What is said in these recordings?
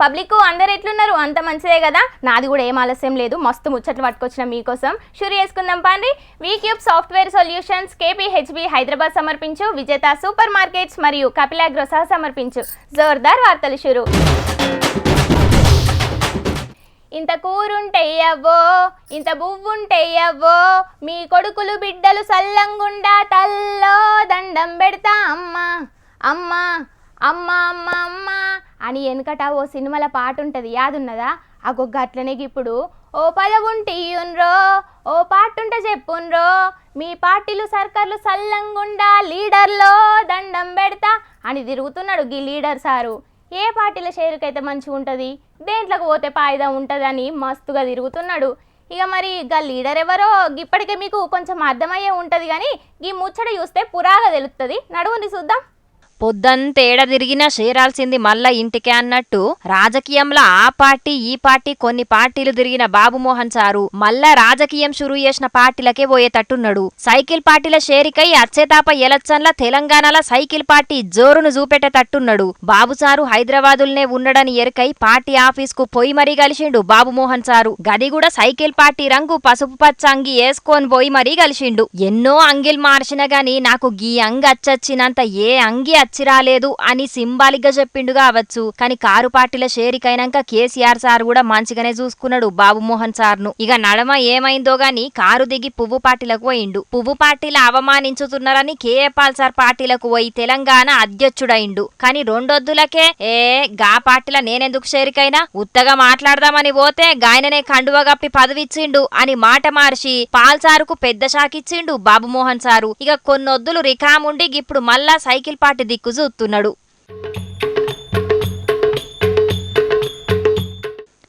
Public అందరు ఎట్లున్నారు? అంత మంచిదే కదా. నాది కూడా ఏం ఆలస్యం లేదు, మస్తు ముచ్చట్లు పట్టుకొచ్చిన మీకోసం. షురు చేసుకుందాం పండి. V Cube software solutions, KPHB Hyderabad సమర్పించు, విజేత సూపర్ మార్కెట్స్ మరియు కపిలాగ్రో సహా సమర్పించు జోర్దార్ వార్తలు షురు. ఇంత కూరుంటెయ్యవ్వో, ఇంత బువ్వుంటెయ్యవ్వో, మీ కొడుకులు బిడ్డలు సల్లంగుండా తల్లో దండం పెడతా అమ్మా అమ్మా అమ్మ అమ్మ అమ్మ అని వెనుకట ఓ సినిమాల పాట ఉంటుంది, యాదున్నదా? అగొగ్గ అట్లనే ఇప్పుడు ఓ పదవుంటియున్రో, ఓ పాటుంటే చెప్పున్రో, మీ పార్టీలు సర్కార్లు సల్లంగుండా లీడర్లో దండం పెడతా అని తిరుగుతున్నాడు గీ లీడర్ సారు. ఏ పార్టీల షేరుకైతే మంచిగా ఉంటుంది, దేంట్లోకి పోతే పాయిదా ఉంటుందని మస్తుగా తిరుగుతున్నాడు. ఇక మరి గా లీడర్ ఎవరో ఇప్పటికే మీకు కొంచెం అర్థమయ్యే ఉంటుంది, కానీ ఈ ముచ్చట చూస్తే పురాగా తెలుస్తుంది. నడువుని చూద్దాం. పొద్దంతేడ తిరిగినా చేరాల్సింది మళ్ళా ఇంటికే అన్నట్టు రాజకీయంలో ఆ పార్టీ ఈ పార్టీ కొన్ని పార్టీలు తిరిగిన బాబుమోహన్ సారు మళ్ళా రాజకీయం షురూ చేసిన పార్టీలకే పోయేటట్టున్నాడు. సైకిల్ పార్టీల షేరికై అచ్చేతాప ఎలక్షన్ల తెలంగాణలో సైకిల్ పార్టీ జోరును చూపెట్టేటట్టున్నాడు. బాబు సారు హైదరాబాదుల్నే ఉండడని ఎరుకై పార్టీ ఆఫీస్ కు పోయి మరీ కలిసిండు బాబుమోహన్ సారు. గది కూడా సైకిల్ పార్టీ రంగు పసుపు పచ్చ అంగి వేసుకొని పోయి మరీ కలిసిండు. ఎన్నో అంగిల్ మార్చిన గాని నాకు గీ అంగి అచ్చొచ్చినంత ఏ అంగి అచ్చిరాలేదు అని సింబాలిక్ గా చెప్పిండు కావచ్చు. కానీ కారు పార్టీల షేరికైనాక కేసీఆర్ సార్ కూడా మంచిగానే చూసుకున్నాడు బాబుమోహన్ సార్ను. ఇక నడమ ఏమైందో గాని కారు దిగి పువ్వు పార్టీలకు పోయిండు. పువ్వు పార్టీల అవమానించుతున్నారని కేఏపాల్ సార్ పార్టీలకు పోయి తెలంగాణ అధ్యక్షుడైండు. కానీ రెండొద్దులకే గా పార్టీల నేనెందుకు షేరికైనా ఉత్తగా మాట్లాడదామని పోతే గాయననే కండువ గప్పి పదవిచ్చిండు అని మాట మార్చి పాల్ సారుకు పెద్ద షాకిచ్చిండు బాబుమోహన్ సారు. ఇక కొన్నొద్దులు రికాముండి ఇప్పుడు మళ్ళా సైకిల్ పార్టీ దిక్కు చూస్తున్నాడు.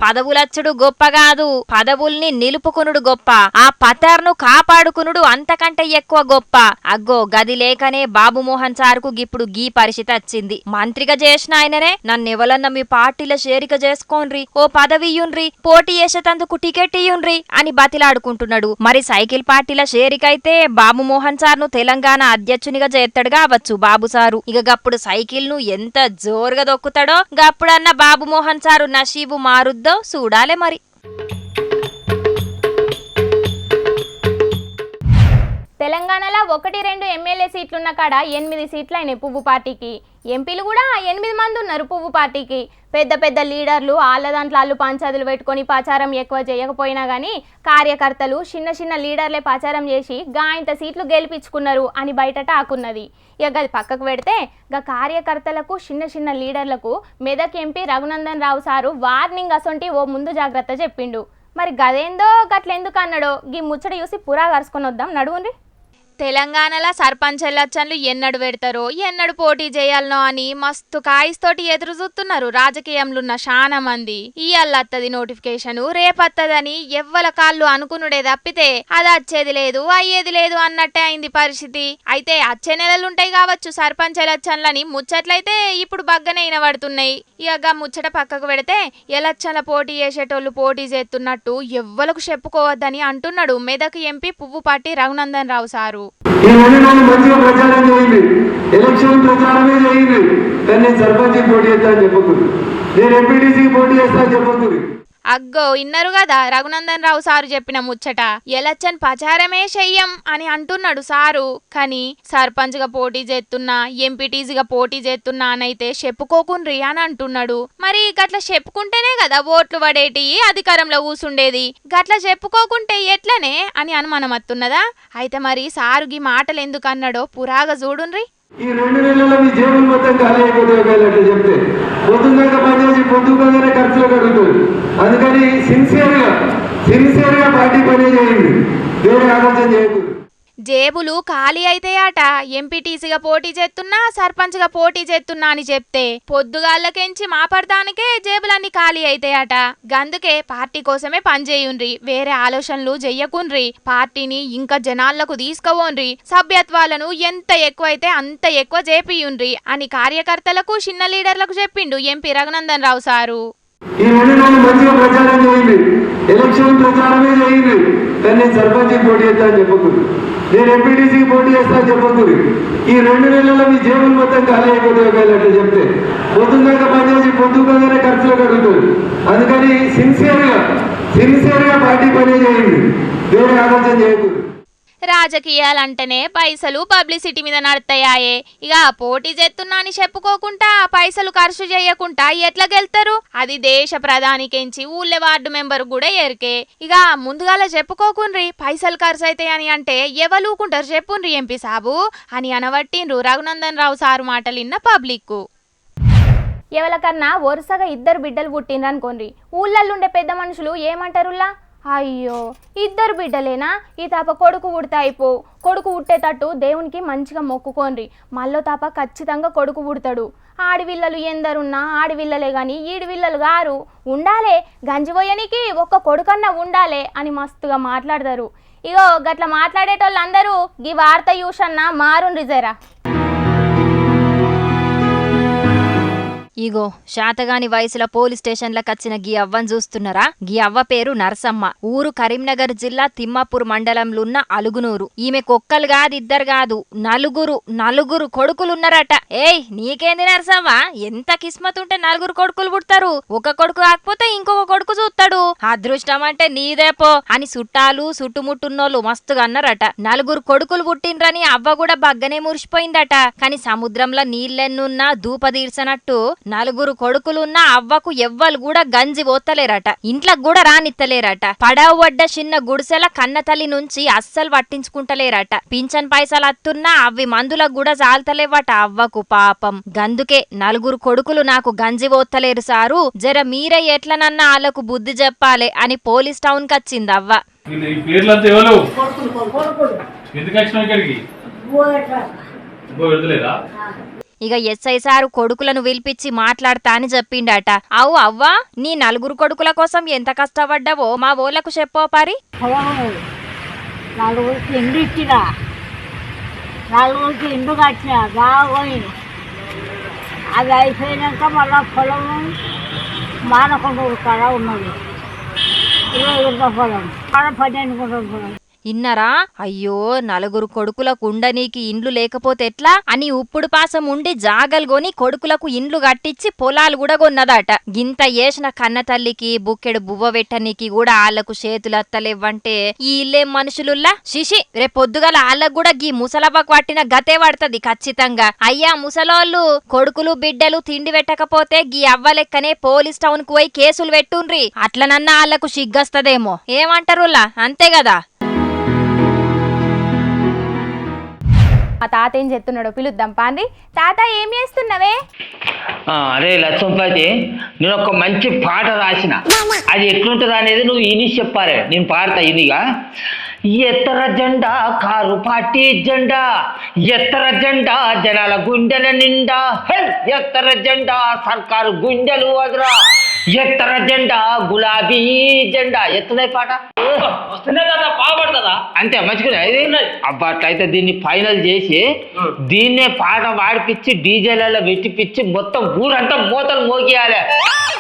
పదవులచ్చుడు గొప్ప కాదు, పదవుల్ని నిలుపుకునుడు గొప్ప. ఆ పతర్ను కాపాడుకునుడు అంతకంటే ఎక్కువ గొప్ప. అగ్గో గది లేకనే బాబుమోహన్ సార్కు ఇప్పుడు గీ పరిస్థితి వచ్చింది. మంత్రిగా చేసిన ఆయననే నన్నెవలన్నా మీ పార్టీల షేరిక చేసుకోన్రి, ఓ పదవియున్రి, పోటీ చేసేటందుకు టికెట్ ఇయ్యున్రి అని బతిలాడుకుంటున్నాడు. మరి సైకిల్ పార్టీల షేరికైతే బాబుమోహన్ సార్ను తెలంగాణ అధ్యక్షునిగా చేస్తాడు కావచ్చు బాబు సారు. ఇక గప్పుడు సైకిల్ ను ఎంత జోరుగా దొక్కుతాడో గప్పుడన్న బాబుమోహన్ సారు నషీబు మారుద్దో చూడాలే మరి. తెలంగాణలో 1-2 ఎమ్మెల్యే సీట్లున్న కాడ 8 సీట్లైనాయి పువ్వు పార్టీకి. ఎంపీలు కూడా 8 మంది ఉన్నారు పువ్వు పార్టీకి. పెద్ద పెద్ద లీడర్లు వాళ్ళ దాంట్లో వాళ్ళు పంచాదులు పెట్టుకొని ప్రచారం ఎక్కువ చేయకపోయినా కానీ కార్యకర్తలు చిన్న చిన్న లీడర్లే ప్రచారం చేసి ఇంత సీట్లు గెలిపించుకున్నారు అని బయట టాకున్నది. ఇక అది పక్కకు పెడితే కార్యకర్తలకు చిన్న చిన్న లీడర్లకు Medak MP Raghunandan Rao sir warning అసొంటి ఓ ముందు జాగ్రత్త చెప్పిండు. మరి గదేందో గట్లెందుకు అన్నాడో గీ ముచ్చట చూసి పురా కరుసుకొని వద్దాం. నడువుండ్రి. తెలంగాణలో సర్పంచ్ ఎలక్షన్లు ఎన్నడు పెడతారో ఎన్నడు పోటీ చేయాలనో అని మస్తు కాయిస్తోటి ఎదురు చూస్తున్నారు రాజకీయంలో ఉన్న చాలా మంది. ఇయ్యాలత్తది నోటిఫికేషన్, రేపత్తదని ఎవ్వల కాళ్ళు అనుకునుడే తప్పితే అది వచ్చేది లేదు అయ్యేది లేదు అన్నట్టే అయింది పరిస్థితి. అయితే వచ్చే నెలలుంటాయి కావచ్చు సర్పంచ్ ఎలక్షన్లని ముచ్చట్లయితే ఇప్పుడు బగ్గనే వినబడుతున్నాయి. ఇక ముచ్చట పక్కకు పెడితే ఎలక్షన్ల పోటీ చేసేటోళ్ళు పోటీ చేస్తున్నట్టు ఎవ్వలకు చెప్పుకోవద్దని అంటున్నాడు మెదక్ ఎంపీ పువ్వు పార్టీ రఘునందన్ రావు సారు. ఈ మంచిగా ప్రచారం చేయండి, ఎలక్షన్ ప్రచారమే చేయండి, కానీ నేను సర్పంచ్ పోటీ చేస్తా అని చెప్పకూడదు, నేను ఎంపీటీసీకి పోటీ చేస్తా అని చెప్పకూడదు. అగ్గో ఇన్నరు కదా రఘునందన్ రావు సారు చెప్పిన ముచ్చట. ఎలక్షన్ ప్రచారమే చెయ్యం అని అంటున్నాడు సారు. కానీ సర్పంచ్ గా పోటీ చేస్తున్నా ఎంపీటీసీగా పోటీ చేస్తున్నా అనైతే చెప్పుకోకుండ్రి అని అంటున్నాడు. మరి గట్ల చెప్పుకుంటేనే కదా ఓట్లు పడేటి అధికారంలో కూసుండేది, గట్ల చెప్పుకోకుంటే ఎట్లనే అని అనుమానం వస్తున్నదా? అయితే మరి సారుగి మాటలు ఎందుకు అన్నాడో పురాగా చూడుండ్రి. ఈ 2 నెలల్లో మీ జీవనం మొత్తం ఖాళీ అయిపోతే చెప్తే పొద్దున్నాక పనిచేసి పొద్దుగానే ఖర్చులు కడుగుతుంది. అందుకని సిన్సియర్గా పార్టీ పని చేయండి, వేరే ఆలోచన చేయకూడదు. జేబులు ఖాళీ అయితాయట ఎంపీటీసీగా పోటీ చేస్తున్నా సర్పంచ్ గా పోటీ చేస్తున్నా అని చెప్తే పొద్దుగాళ్ళకెంచి మాపడటానికే జేబులన్నీ ఖాళీ అయితాయట. గందుకే పార్టీ కోసమే పనిచేయుండ్రి, వేరే ఆలోచనలు చెయ్యకుండ్రి, పార్టీని ఇంకా జనాలకు తీసుకుపోండ్రి, సభ్యత్వాలను ఎంత ఎక్కువైతే అంత ఎక్కువ చేపియుండ్రి అని కార్యకర్తలకు చిన్న లీడర్లకు చెప్పిండు ఎంపీ రఘునందన్ రావు సారు. ఈ 2 నెలలు మంచిగా ప్రచారం చేయండి, ఎలక్షన్ ప్రచారమే చేయండి, కానీ నేను సర్పంచ్ పోటీ చేస్తా అని చెప్పకూడదు, నేను ఎంపీటీసీకి పోటీ చేస్తా చెప్పకూరి. ఈ 2 నెలల్లో మీ జేబులు మొత్తం ఖాళీ అయిపోతాయి ఒకవేళ అట్లా చెప్తే. పొద్దున్నాక పనిచేసి పొద్దుగానే ఖర్చులు కడుగుతారు. అందుకని సిన్సియర్గా పార్టీ పని చేయండి, వేరే ఆలోచన చేయకూడదు. రాజకీయాలంటేనే పైసలు పబ్లిసిటీ మీద నడతాయే. ఇక పోటీ చేస్తున్నా అని చెప్పుకోకుండా పైసలు ఖర్చు చేయకుండా ఎట్లా గెలుతారు? అది దేశ ప్రధానికించి ఊళ్ళే వార్డు మెంబర్ కూడా ఎరికే. ఇక ముందుగాల చెప్పుకోకుండ్రి పైసలు ఖర్చు అవుతాయని అంటే ఎవలూకుంటారు చెప్పుండ్రి ఎంపీ సాబు అని అనబట్టిండ్రు రఘునందన్ రావు సారు మాటలు విన్న పబ్లిక్. ఎవరికన్నా వరుసగా 2 బిడ్డలు పుట్టిండ్రు అనుకోండి, ఊళ్ళల్లుండే పెద్ద మనుషులు ఏమంటారులా? అయ్యో 2 బిడ్డలేనా, ఈ తాప కొడుకు పుడితే అయిపో, కొడుకు పుట్టేటట్టు దేవునికి మంచిగా మొక్కుకోండి, మళ్ళీ తాప ఖచ్చితంగా కొడుకు పుడతాడు. ఆడవిల్లలు ఎందరున్నా ఆడవిల్లలే కానీ ఈడవిల్లలు గారు ఉండాలే, గంజిపోయనికి ఒక్క కొడుకన్నా ఉండాలే అని మస్తుగా మాట్లాడతారు. ఇగో గట్ల మాట్లాడేటోళ్ళు అందరూ ఈ వార్త యూషన్న మారుండ్రి జరా. ఇగో శాతగాని వయసుల పోలీస్ స్టేషన్లకు వచ్చిన గీ అవ్వను చూస్తున్నారా? గీ అవ్వ పేరు నరసమ్మ. ఊరు కరీంనగర్ జిల్లా తిమ్మాపూర్ మండలంలో ఉన్న అలుగునూరు. ఈమె కొక్కలు కాదు, 2 కాదు, నలుగురు కొడుకులున్నారట. ఏయ్ నీకేంది నరసమ్మ, ఎంత కిస్మత్ ఉంటే 4 కొడుకులు పుడతారు. ఒక కొడుకు కాకపోతే ఇంకొక కొడుకు చూస్తాడు. అదృష్టం అంటే నీదేపో అని చుట్టాలు చుట్టుముట్టున్నోళ్ళు మస్తుగా అన్నారట. 4 కొడుకులు పుట్టిండ్రని అవ్వ కూడా బగ్గనే మురిసిపోయిందట. కాని సముద్రంలో నీళ్ళెన్నున్నా దూప తీర్చనట్టు 4 కొడుకులున్నా అవ్వకు ఎవ్వలు కూడా గంజి పోతలేరట, ఇంట్లకు కూడా రానిత్తలేరట. పడవ వడ్డ చిన్న గుడిసెల కన్న తల్లి నుంచి అస్సలు పట్టించుకుంటలేరట. పింఛన్ పైసలు అత్తున్నా అవి మందులకు కూడా చాలతలేవట అవ్వకు పాపం. గందుకే 4 కొడుకులు నాకు గంజి పోతలేరు సారు, జర మీరే ఎట్లనన్నా వాళ్ళకు బుద్ధి చెప్పాలే అని పోలీస్ టౌన్ కచ్చింది అవ్వ. ఇక ఎస్ఐ సారు కొడుకులను పిలిపించి మాట్లాడతా అని చెప్పిండట. అవు అవ్వా, నీ 4 కొడుకుల కోసం ఎంత కష్టపడ్డావో మా ఓళ్ళకు చెప్పో పరి. 4 ఇండ్లు ఇచ్చినా, 4 ఇండ్లు కట్టినా బాగోయి. అది అయిపోయినాక మళ్ళా పొలం మానకుండా కాడ ఉన్నది 20 గుంటల పొలం, కాడ 12 గుంటల పొలం. ఇన్నరా? అయ్యో 4 కొడుకులకు ఉండనీకి ఇండ్లు లేకపోతే ఎట్లా అని ఉప్పుడు పాసం ఉండి జాగలు కొని కొడుకులకు ఇండ్లు కట్టించి పొలాలు కూడా కొన్నదట. గింత ఏసిన కన్న తల్లికి బుక్కెడు బువ్వ పెట్టనీకి కూడా ఆళ్లకు చేతులత్తలేవ్వంటే ఈ ఇల్లేం మనుషులుల్లా శిషి. రేపొద్దుగల ఆళ్లకు కూడా గీ ముసలవ్వకు పట్టిన గతే పడుతుంది ఖచ్చితంగా. అయ్యా ముసలోళ్ళు కొడుకులు బిడ్డలు తిండి పెట్టకపోతే గీ అవ్వ లెక్కనే పోలీస్ టౌన్ కు పోయి కేసులు పెట్టుండ్రి, అట్లనన్నా ఆళ్లకు సిగ్గొస్తదేమో. ఏమంటారులా? అంతే కదా. మా తాత ఏం చెప్తున్నాడో పిలుద్దాం పాండి. తాత ఏం చేస్తున్నావే? అరే లక్ష్మపతి, నేను ఒక మంచి పాట రాసిన, అది ఎట్లుంటుంది అనేది నువ్వు ఇని చెప్పాలి. నేను పాడతా ఇనిగా. ఎత్తర జెండా కారు పార్టీ జెండా, ఎత్తర జెండా జనాల గుండెల నిండా, ఎత్తర జెండా సర్కారు గుండెలు వదరా, ఎత్తర జెండా గులాబీ జెండా. ఎత్తుదే పాట వస్తుందే కదా, బాగుపడుతుందా? అంతే మంచిగా ఇది. అబ్బా అట్లయితే దీన్ని ఫైనల్ చేసి దీన్నే పాట వాడిపించి డీజేలలో పెట్టిపిచ్చి మొత్తం ఊరంతా మూతలు మోగియాలి,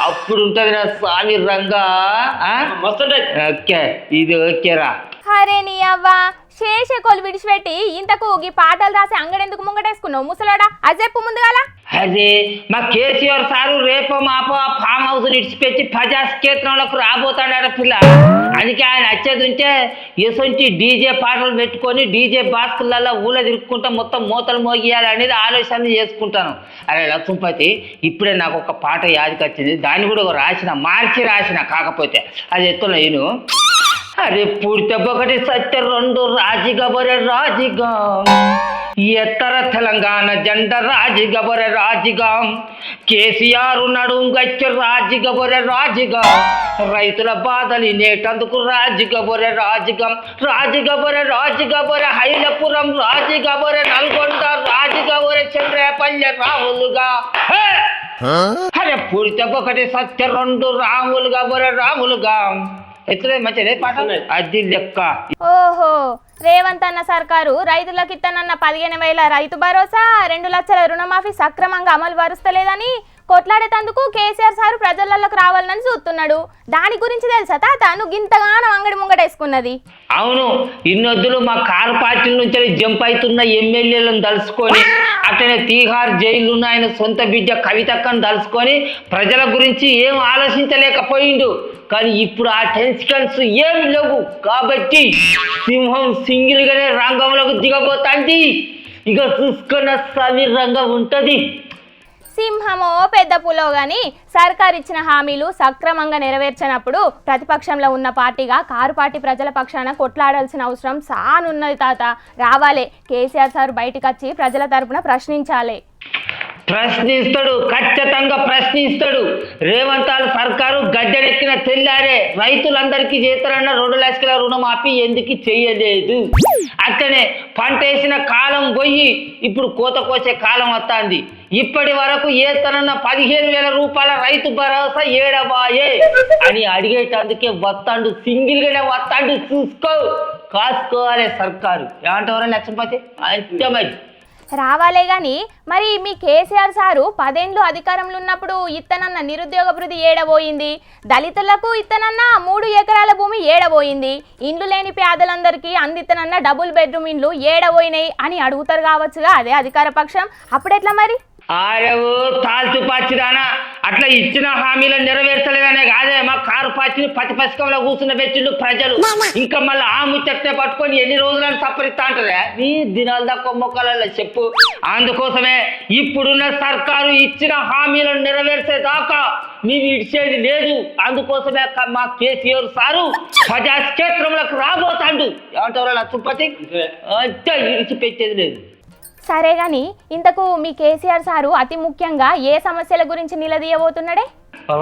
అప్పుడు ఉంటది నా స్వామి రంగా. ఓకే ఇది ఓకేరా. అరే నీ అవ్వ శేషకోలు విడిచిపెట్టి ఇంతకు ఈ పాటలు రాసి అంగడెందుకు ముంగటేసుకున్నావు ముసలాడా? అజెప్పు ముందుగాల. అదే మా కేసీఆర్ సారు రేపో మాపో ఆ ఫామ్ హౌస్ ఇడిచిపెట్టి ప్రజాక్షేత్రంలోకి రాబోతాడట పిల్ల. అందుకే ఆయన వచ్చేది ఉంటే ఎసొంటి డీజే పాటలు పెట్టుకొని డీజే బాస్కులలో ఊళ్ళ తిరుక్కుంటా మొత్తం మూతలు మోగియాలి అనేది ఆలోచన చేసుకుంటాను. అరే లక్ష్మపతి, ఇప్పుడే నాకు ఒక పాట యాదికొచ్చింది, దాన్ని కూడా మార్చి రాసిన. కాకపోతే అది ఎత్తున్నా నేను. అరే పూర్తి ఒకటి సత్య 2 రాజిగా బొరె రాజిగా, ఎత్తర తెలంగాణ జెండ రాజిగా బొరె రాజిగా, కేసీఆర్ నడుంగచ్చ రాజిగా బొరె రాజిగా, రైతుల బాధలు నేటందుకు రాజిగా బొరె రాజిగా, రాజిగా బొరె రాజిగా బొరె హైలపురం రాజిగా బొరె నల్గొండ రాజిగా బొరె చంద్రపల్లె రాములుగా. అరే పూర్తి ఒకటి సత్య 2 రాములుగా బొరె రాములుగా. ఎట్లే మంచిదే పాట అది లెక్క. ఓహో, రేవంత్ అన్న సర్కారు రైతులకు ఇత్తనన్న 15,000 రైతు భరోసా, 2 లక్షల రుణమాఫీ సక్రమంగా అమలు పరుస్తలేదని కొట్లాడేటందుకు కేసీఆర్ సారు ప్రజలలోకి రావాలని చూస్తున్నాడు. దాని గురించి తెలుసా తాత నువ్వు ఇంతగానో అంగడి ముంగటేసుకున్నది? అవును, ఇన్నొద్దులు మా కారు పార్టీల నుంచి జంప్ అవుతున్న ఎమ్మెల్యేలను తలుసుకొని అట్లనే తీహార్ జైలున్న ఆయన సొంత బిడ్డ కవితక్కను తలుసుకొని ప్రజల గురించి ఏం ఆలోచించలేకపోయిండు. కానీ ఇప్పుడు ఆ టెన్షన్స్ ఏమి లేవు కాబట్టి సింహం సింగిల్ గానే రంగంలోకి దిగబోతాంది. ఇక చూసుకున్న సవిరంగా ఉంటది. సింహమో పెద్ద పులో గాని సర్కార్ ఇచ్చిన హామీలు సక్రమంగా నెరవేర్చినప్పుడు ప్రతిపక్షంలో ఉన్న పార్టీగా కారు పార్టీ ప్రజల పక్షాన కొట్లాడాల్సిన అవసరం సానున్నది తాత. రావాలే కేసీఆర్ సార్ బయటకు వచ్చి ప్రజల తరపున ప్రశ్నించాలి. ప్రశ్నిస్తాడు, ఖచ్చితంగా ప్రశ్నిస్తాడు. రేవంత్ సర్కారు గడ్డెనెక్కిన తెల్లారే రైతులందరికీ చేస్తారన్న 2 లక్షల రుణమాఫీ ఎందుకు చెయ్యలేదు? అట్లనే పంట వేసిన కాలం పోయి ఇప్పుడు కోత కోసే కాలం వస్తుంది. ఇప్పటి వరకు ఏతనన్న 15,000 రూపాయల రైతు భరోసా ఏడబాయే అని అడిగేటందుకే వస్తాడు, సింగిల్ గానే వస్తాడు. చూసుకో, కాసుకోవాలి సర్కారు. ఏమంటారు లక్ష్మీపతి? అంతే మరి. రావాలే గాని మరి మీ కేసీఆర్ సారు 10 ఏళ్ళు అధికారంలో ఉన్నప్పుడు ఇత్తనన్న నిరుద్యోగ భృతి ఏడబోయింది? దళితులకు ఇత్తనన్న 3 ఎకరాల భూమి ఏడబోయింది? ఇండ్లు లేని పేదలందరికీ అందిత్తనన్న డబుల్ బెడ్రూమ్ ఇండ్లు ఏడబోయినాయి అని అడుగుతారు కావచ్చుగా అదే అధికార పక్షం. అప్పుడెట్లా మరి? ఆరేవో తాల్చు పాచిదానా, అట్లా ఇచ్చిన హామీలను నెరవేర్చలేదనే కాదే మా కారు పాచిని పసికంలో కూర్చున్న పెట్టిండు ప్రజలు. ఇంకా మళ్ళీ ఆ ముచ్చట్నే పట్టుకొని ఎన్ని రోజులను సప్పరిస్తా అంటారా నీ దినాల దాకా మొక్కలలో చెప్పు. అందుకోసమే ఇప్పుడున్న సర్కారు ఇచ్చిన హామీలను నెరవేర్చేదాకా మేము ఇడిచేది లేదు. అందుకోసమే మా కేసీఆర్ సారు ప్రజాక్షేత్రంలోకి రాబోతాండు. ఏమంటారు లక్ష్మీపతి? అంటే ఇడిచిపెట్టేది లేదు. సరే గాని ఇంతకు మీ కేసీఆర్ సారు అతి ముఖ్యంగా ఏ సమస్యల గురించి నిలదీయబోతున్నాడే?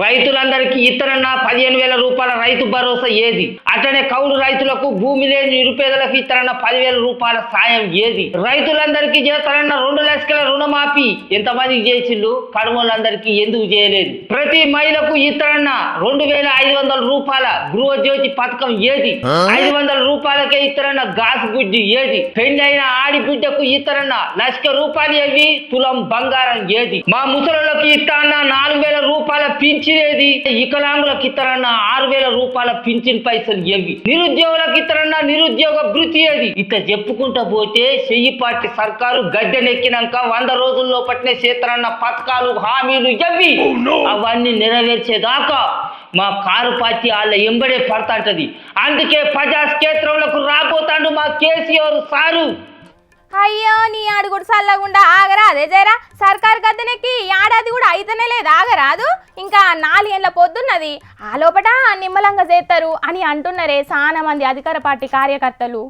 రైతులందరికీ ఇతరన్న 15,000 రూపాయల రైతు భరోసా ఏది? అట్లనే కౌలు రైతులకు భూమి లేని నిరుపేదలకు ఇతరన్న 10,000 రూపాయల సాయం ఏది? రైతులందరికీ చేస్తారన్న 2 లక్షల రుణమాఫీ ఎంతమందికి చేసిండు? కడుమలందరికీ ఎందుకు చేయలేదు? ప్రతి మహిళకు ఇతరన్న 2,500 రూపాయల గృహజ్యోతి పథకం ఏది? 500 రూపాయలకే ఇతరన్న గాస్ గుడ్డి ఏది? పెళ్ళైన ఆడిబిడ్డకు ఇతరన్న 1,00,000 రూపాయలు ఏవి? తులం బంగారం ఏది? మా ముసలికి ఇతరన్న 4,000 రూపాయల పింఛనేది? వికలాంగులకు ఇతరన్న 6,000 రూపాయల పింఛన్ పైసలు ఏవి? నిరుద్యోగులకు ఇతరన్న నిరుద్యోగ భృతి ఏది? ఇట్లా చెప్పుకుంటా పోతే చెయ్యి పార్టీ సర్కారు గడ్డెనెక్కినాక 100 రోజుల్లో పట్టిన చేతరన్న పథకాలు హామీలు ఎవి? అవన్నీ నెరవేర్చేదాకా మా కారు పార్టీ వాళ్ళ ఎంబడే పడతాంటది. అందుకే ప్రజాక్షేత్రంలోకి రాబోతాండు మా కేసీఆర్ సారు. అయ్యో నీ అడుగుడు చల్లకుండా ఆగరా అదే జరా. సర్కారు గద్దెనెక్కి ఏడాది కూడా అయితేనే లేదు, ఆగరాదు. ఇంకా 4 ఏళ్ళ పొద్దున్నది, ఆ లోపట నిమ్మలంగా చేస్తారు అని అంటున్నారే చాలా మంది అధికార పార్టీ కార్యకర్తలు.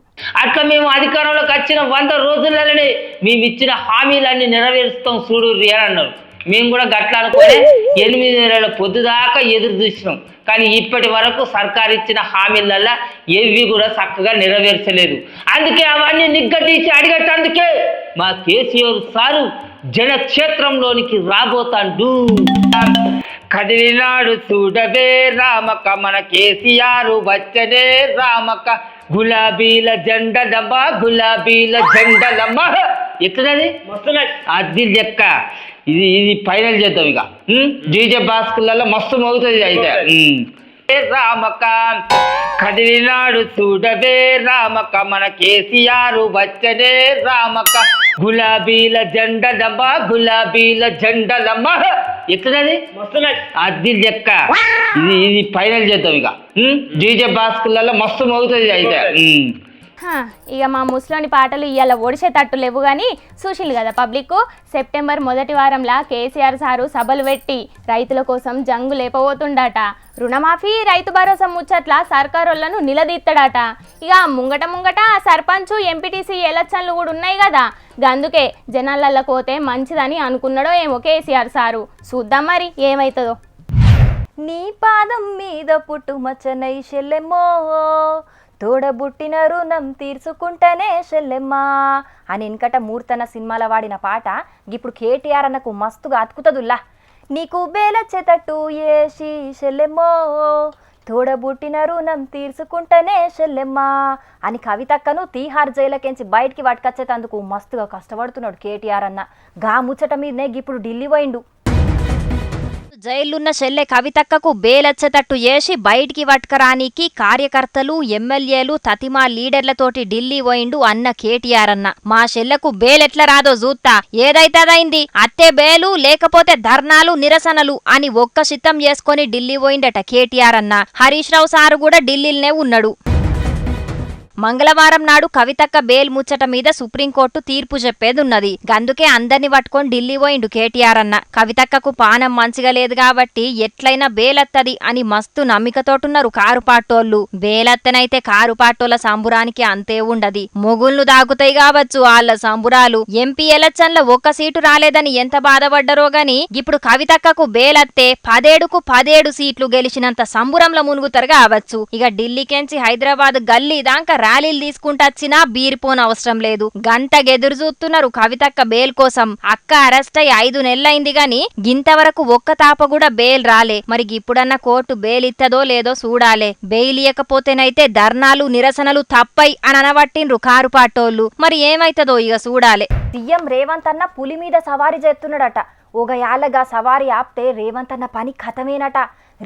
అట్లా మేము అధికారంలోకి వచ్చిన 100 రోజులలోనే మేము ఇచ్చిన హామీలన్నీ నెరవేరుస్తాం చూడు అని అన్నారు. మేము కూడా గట్ల అనుకునే 8 నెలల పొద్దు దాకా ఎదురు చూసినాం. కానీ ఇప్పటి వరకు సర్కారు ఇచ్చిన హామీలల్లా ఏవి కూడా చక్కగా నెరవేర్చలేదు. అందుకే అవన్నీ నిగ్గదీసి అడిగేటందుకే మా కేసీఆర్ సారు జనక్షేత్రంలోనికి రాబోతాండు. కదిలినాడు చూడవే రామక మన కేసీఆర్ వచ్చనే రామక, గులాబీల జెండలమ్మ గులాబీల జెండలమ్మ. ఎట్లున్నది? అది లెక్క. ఇది ఫైనల్ చేద్దాం. ఇక డీజే బాస్కులలో మస్తు మోగుతుంది. అయితే రామక కదిలినాడు చూడవే రామక మన కేసీఆర్ వచ్చనే రామక, గులాబీల జెండలమ్మ గులాబీల జెండలమ్మ. ఎట్లున్నది? అది లెక్క. ఇది ఫైనల్ చేద్దాం. ఇక డీజే బాస్కులలో మస్తు మోగుతుంది. అయితే ఇక మా ముసలోని పాటలు ఇవాళ ఒడిసేటట్టు లేవు కానీ చూసిల్లు కదా పబ్లిక్. సెప్టెంబర్ మొదటి వారంలో కేసీఆర్ సారు సభలు పెట్టి రైతుల కోసం జంగు లేపబోతుండట. రుణమాఫీ రైతు భరోసా ముచ్చట్ల సర్కారోళ్లను నిలదీస్తాడట. ఇక ముంగట సర్పంచ్ ఎంపీటీసీ ఎలక్షన్లు కూడా ఉన్నాయి కదా, అందుకే జనాలల్లో పోతే మంచిదని అనుకున్నాడో ఏమో కేసీఆర్ సారు. చూద్దాం మరి ఏమవుతుందో. నీ పాదం మీద పుట్టుమచ్చనై చెల్లెమ్మో, తోడబుట్టిన రుణం తీర్చుకుంటేనే చెల్లెమ్మా అని వెనకట మూర్తన సినిమాల వాడిన పాట ఇప్పుడు కేటీఆర్ అన్నకు మస్తుగా అతుకుతుందిలా. నీకు బేలచ్చేటట్టు ఏసి చెల్లెమ్మో, తోడబుట్టిన రుణం తీర్చుకుంటేనే చెల్లెమ్మా అని కవితక్కను తీహార్ జైలకెంచి బయటికి పట్టుకొచ్చేటందుకు మస్తుగా కష్టపడుతున్నాడు కేటీఆర్ అన్న. గా ముచ్చట మీదనే ఇప్పుడు ఢిల్లీ పోయిండు. జైలున్న చెల్లె కవితక్కకు బేలొచ్చేటట్టు చేసి బయటికి వట్కరానికి కార్యకర్తలు ఎమ్మెల్యేలు తతిమా లీడర్లతోటి ఢిల్లీ పోయిండు అన్న కేటీఆర్ అన్న. మా చెల్లెకు బేలెట్ల రాదో జూత్తా, ఏదైతదైంది, అత్తే బేలు లేకపోతే ధర్నాలు నిరసనలు అని ఒక్క సిద్ధం చేసుకుని ఢిల్లీ పోయిండట కేటీఆర్ అన్న. హరీష్ రావు సారు కూడా ఢిల్లీలోనే ఉన్నాడు. మంగళవారం నాడు కవితక్క బేల్ ముచ్చట మీద సుప్రీంకోర్టు తీర్పు చెప్పేదున్నది. గందుకే అందర్ని పట్టుకొని ఢిల్లీ పోయిండు కేటీఆర్ అన్న. కవితక్కకు పానం మంచిగా లేదు కాబట్టి ఎట్లయినా బేలత్తది అని మస్తు నమ్మికతోటున్నారు కారు పాటోళ్లు. బేలత్తనైతే కారు పాటోళ్ల సంబురానికి అంతే ఉండది, మొగుళ్లు దాగుతాయి కావచ్చు వాళ్ళ సంబురాలు. ఎంపీ ఎలక్షన్ల ఒక్క సీటు రాలేదని ఎంత బాధపడ్డరో గాని ఇప్పుడు కవితక్కకు బేలత్తే 17కు 17 సీట్లు గెలిచినంత సంబురంలో మునుగుతారు కావచ్చు. ఇక ఢిల్లీకెంచి హైదరాబాద్ గల్లీ దాకా ర్యాలీలు తీసుకుంటొచ్చినా బీరిపోన అవసరం లేదు. గంటగెదురు చూస్తున్నారు కవితక్క బేల్ కోసం. అక్క అరెస్ట్ అయి 5 నెలలైంది గాని గింతవరకు ఒక్క తాప కూడా బేల్ రాలే. మరి ఇప్పుడన్నా కోర్టు బేల్ ఇత్తదో లేదో చూడాలే. బెయిల్ ఇయ్యకపోతేనైతే ధర్నాలు నిరసనలు తప్పై అని అనబట్టిండ్రు కారు పాటోళ్లు. మరి ఏమైతదో ఇక చూడాలే. సీఎం రేవంత్ అన్న పులి మీద సవారీ చేస్తున్నాడట. ఒక యాళ్ళగా సవారీ ఆపితే రేవంత్ అన్న పని ఖతమేనట.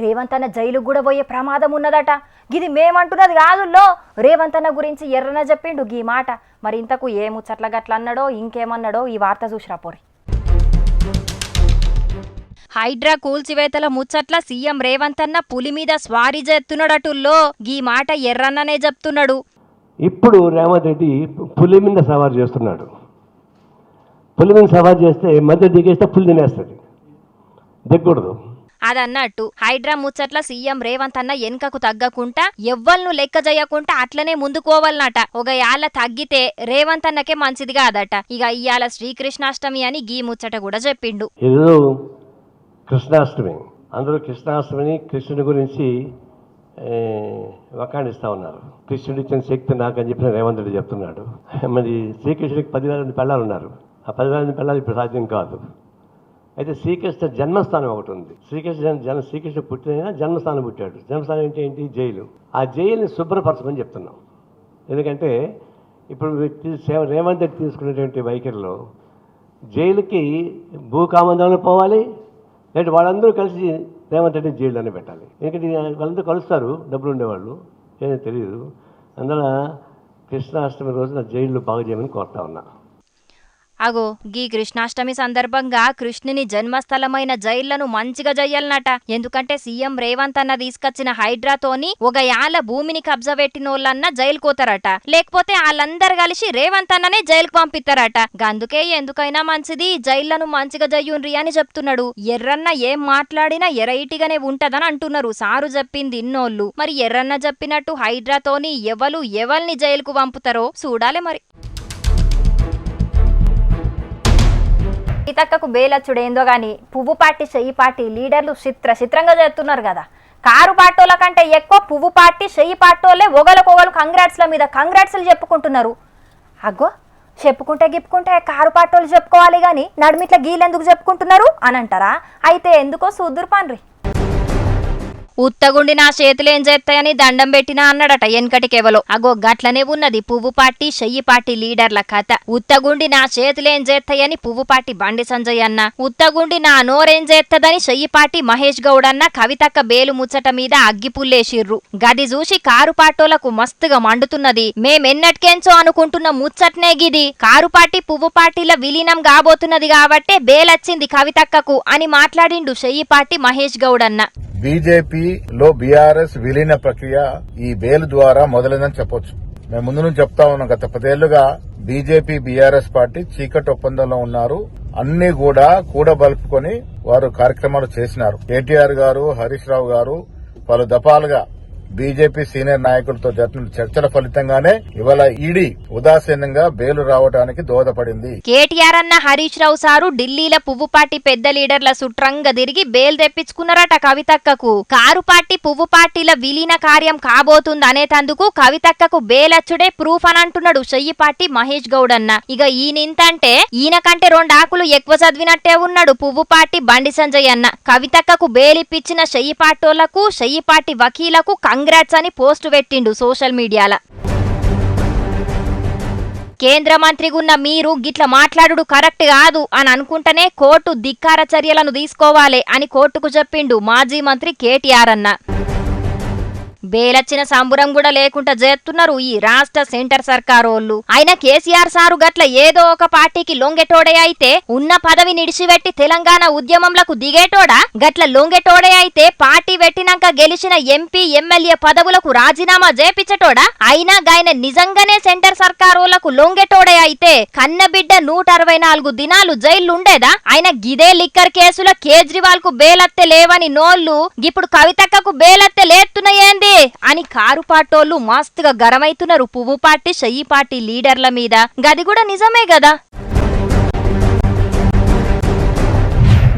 రేవంత్ అన్న జైలుకు కూడా పోయే ప్రమాదం ఉన్నదట. గిది మేమంటున్నది కాదుల్లో, రేవంత్ అన్న గురించి ఎర్రన చెప్పిండు గీ మాట. మరి ఇంతకు ఏ ముచ్చట్ల గట్ల అన్నాడో ఇంకేమన్నాడో ఈ వార్త చూసిరా పోరి. హైడ్రా కూల్చివేతల ముచ్చట్ల సీఎం రేవంత్ అన్న పులి మీద స్వారీ చేస్తున్నాడటుల్లో గీ మాట ఎర్రన్ననే చెప్తున్నాడు. ఇప్పుడు రేవంత్ రెడ్డి పులి మీద సవారు చేస్తున్నాడు. పులి మీద సవారు చేస్తే మధ్య దిగేస్తే పులి తినేస్తుంది, దిగకూడదు. అదన్నట్టు హైడ్రా ముచ్చట్ల సీఎం రేవంత్ అన్న వెనుకకు తగ్గకుండా ఎవ్వల్ను లెక్క చేయకుండా అట్లనే ముందుకోవాలన్నట. ఒక యాళ్ళ తగ్గితే రేవంత్ అన్నకే మంచిది కాదట. ఇక ఇయాల శ్రీకృష్ణాష్టమి అని గీ ముచ్చట కూడా చెప్పిండు. ఏదో కృష్ణాష్టమి, అందరూ కృష్ణాష్టమిని కృష్ణుడి గురించి వకాణిస్తూ ఉన్నారు. కృష్ణుడి ఇచ్చిన శక్తి నాకని చెప్పిన రేవంత్ రెడ్డి చెప్తున్నాడు. మరి శ్రీకృష్ణుడికి 10,000 పిల్లలు ఉన్నారు. ఆ 10,000 పిల్లలు ఇప్పుడు సాధ్యం కాదు. అయితే శ్రీకృష్ణ జన్మస్థానం ఒకటి ఉంది. శ్రీకృష్ణ పుట్టిన జన్మస్థానం పుట్టాడు. జన్మస్థానం ఏంటి? జైలు. ఆ జైలుని శుభ్రపరచమని చెప్తున్నాం. ఎందుకంటే ఇప్పుడు రేవంత్ రెడ్డి తీసుకునేటువంటి వైఖరిలో జైలుకి భూకామందంలో పోవాలి, లేదంటే వాళ్ళందరూ కలిసి రేవంత్ రెడ్డి జైల్లోనే పెట్టాలి. ఎందుకంటే వాళ్ళందరూ కలుస్తారు, డబ్బులు ఉండేవాళ్ళు, ఏదో తెలియదు. అందువల్ల కృష్ణాష్టమి రోజున జైళ్ళు బాగు చేయమని కోరుతా ఉన్నా. అగో గీ కృష్ణాష్టమి సందర్భంగా కృష్ణుని జన్మస్థలమైన జైళ్లను మంచిగా జయ్యాలనట. ఎందుకంటే సీఎం రేవంత్ అన్న తీసుకొచ్చిన హైడ్రాతోని ఒక యాల భూమిని కబ్జా పెట్టినోళ్ళన్నా జైలు కోతారట. లేకపోతే వాళ్ళందరు కలిసి రేవంత్ అన్ననే జైలుకు పంపిస్తారట. గందుకే ఎందుకైనా మంచిది జైళ్లను మంచిగా జయ్యుండ్రి అని చెప్తున్నాడు. ఎర్రన్న ఏం మాట్లాడినా ఎరైటిగానే ఉంటదని అంటున్నారు సారు చెప్పింది ఇన్నోళ్ళు. మరి ఎర్రన్న చెప్పినట్టు హైడ్రాతోని ఎవల్ని జైలుకు పంపుతారో చూడాలే మరి. కవితక్కకు బేలచ్చుడేందో గాని పువ్వు పార్టీ చెయ్యి పార్టీ లీడర్లు చిత్రంగా చేస్తున్నారు కదా. కారు పార్టీల కంటే ఎక్కువ పువ్వు పార్టీ చెయ్యి పార్టీలే ఒకరికొకరు కంగ్రాట్స్ల మీద కంగ్రాట్స్లు చెప్పుకుంటున్నారు. అగ్గో చెప్పుకుంటే గిప్పుకుంటే కారు పార్టీలు చెప్పుకోవాలి గాని నడుమిట్ల గీలెందుకు చెప్పుకుంటున్నారు అని అంటారా? అయితే ఎందుకో సూదురు పాన్రి. ఉత్తగుండి నా చేతులేం చేస్తాయని దండం పెట్టినా అన్నాడట ఎన్కటికెవలో. అగో గట్లనే ఉన్నది పువ్వు పార్టీ చెయ్యి పార్టీ లీడర్ల కథ. ఉత్తగుండి నా చేతులేం చేస్తాయని పువ్వు పార్టీ బండి సంజయ్ అన్న, ఉత్తగుండి నా నోరేం చేస్తదని చెయ్యి పార్టీ మహేష్ గౌడ్ అన్న కవితక్క బేలు ముచ్చట మీద అగ్గిపుల్లేసిర్రు. గది చూసి కారు పార్టీలకు మస్తుగా మండుతున్నది. మేమెన్నటికెంచో అనుకుంటున్న ముచ్చట్నే గిది. కారు పార్టీ పువ్వు పార్టీల విలీనం కాబోతున్నది కాబట్టే బేలచ్చింది కవితక్కకు అని మాట్లాడిండు చెయ్యి పార్టీ మహేష్ గౌడ్ అన్న. బీజేపీలో బీఆర్ఎస్ విలీన ప్రక్రియ ఈ బేలు ద్వారా మొదలైందని చెప్పొచ్చు. మేము ముందు నుంచి చెప్తా ఉన్నాం, గత 10 ఏళ్లుగా బీజేపీ బీఆర్ఎస్ పార్టీ చీకటి ఒప్పందంలో ఉన్నారు. అన్ని కూడా కూడబలుపుకొని వారు కార్యక్రమాలు చేసినారు. కేటీఆర్ గారు, హరీష్ రావు గారు పలు దఫాలుగా బీజేపీ సీనియర్ నాయకులతో జరిపిన చర్చల ఫలితంగానే ఇవాళ ఈడీ ఉదాసీనంగా బెయిలు రావడానికి దోహదపడింది. కేటీఆర్ అన్న హరీష్ రావు సారు ఢిల్లీల పువ్వు పార్టీ పెద్ద లీడర్ల సుట్రంగా తిరిగి బెయిల్ తెప్పించుకున్నారట కవితక్కకు. కారు పార్టీ పువ్వు పార్టీల విలీన కార్యం కాబోతుంది అనేతందుకు కవితక్కకు బెయిలచ్చుడే ప్రూఫ్ అని అంటున్నాడు చెయ్యి పార్టీ మహేష్ గౌడ్ అన్న. ఇక ఈయనంటే ఈయన కంటే 2 ఆకులు ఎక్కువ చదివినట్టే ఉన్నాడు పువ్వు పార్టీ బండి సంజయ్ అన్న. కవితక్కకు బెయిల్ ఇప్పించిన చెయ్యి పార్టీలకు చెయ్యి పార్టీ వకీలకు కంగ్రాట్స్ అని పోస్టు పెట్టిండు సోషల్ మీడియాల. కేంద్ర మంత్రిగున్న మీరు గిట్ల మాట్లాడుడు కరెక్ట్ కాదు అని అనుకుంటేనే కోర్టు ధిక్కార చర్యలను తీసుకోవాలి అని కోర్టుకు చెప్పిండు మాజీ మంత్రి కేటీఆర్ అన్న. బేలచ్చిన సంబురం కూడా లేకుండా చేస్తున్నారు ఈ రాష్ట్ర సెంటర్ సర్కారోళ్ళు. అయినా కేసీఆర్ సారు గట్ల ఏదో ఒక పార్టీకి లొంగెటోడే అయితే ఉన్న పదవి నిడిచిపెట్టి తెలంగాణ ఉద్యమంలకు దిగేటోడా? గట్ల లొంగెటోడే అయితే పార్టీ పెట్టినాక గెలిచిన ఎంపీ ఎమ్మెల్యే పదవులకు రాజీనామా చేపించటోడా? అయినా గాయన నిజంగానే సెంటర్ సర్కారోళ్లకు లొంగెటోడే అయితే కన్నబిడ్డ 164 దినాలు జైలుండేదా? ఆయన గిదే లిక్కర్ కేసుల కేజ్రీవాల్ కు బేలత్తె లేవని నోళ్లు ఇప్పుడు కవితక్కకు బేలత్తె లేస్తున్నాయేంది అని కారు పాటోళ్లు మస్తుగా గరమైతున్నారు పువ్వు పార్టీ చెయ్యి పార్టీ లీడర్ల మీద. గది కూడా నిజమే కదా.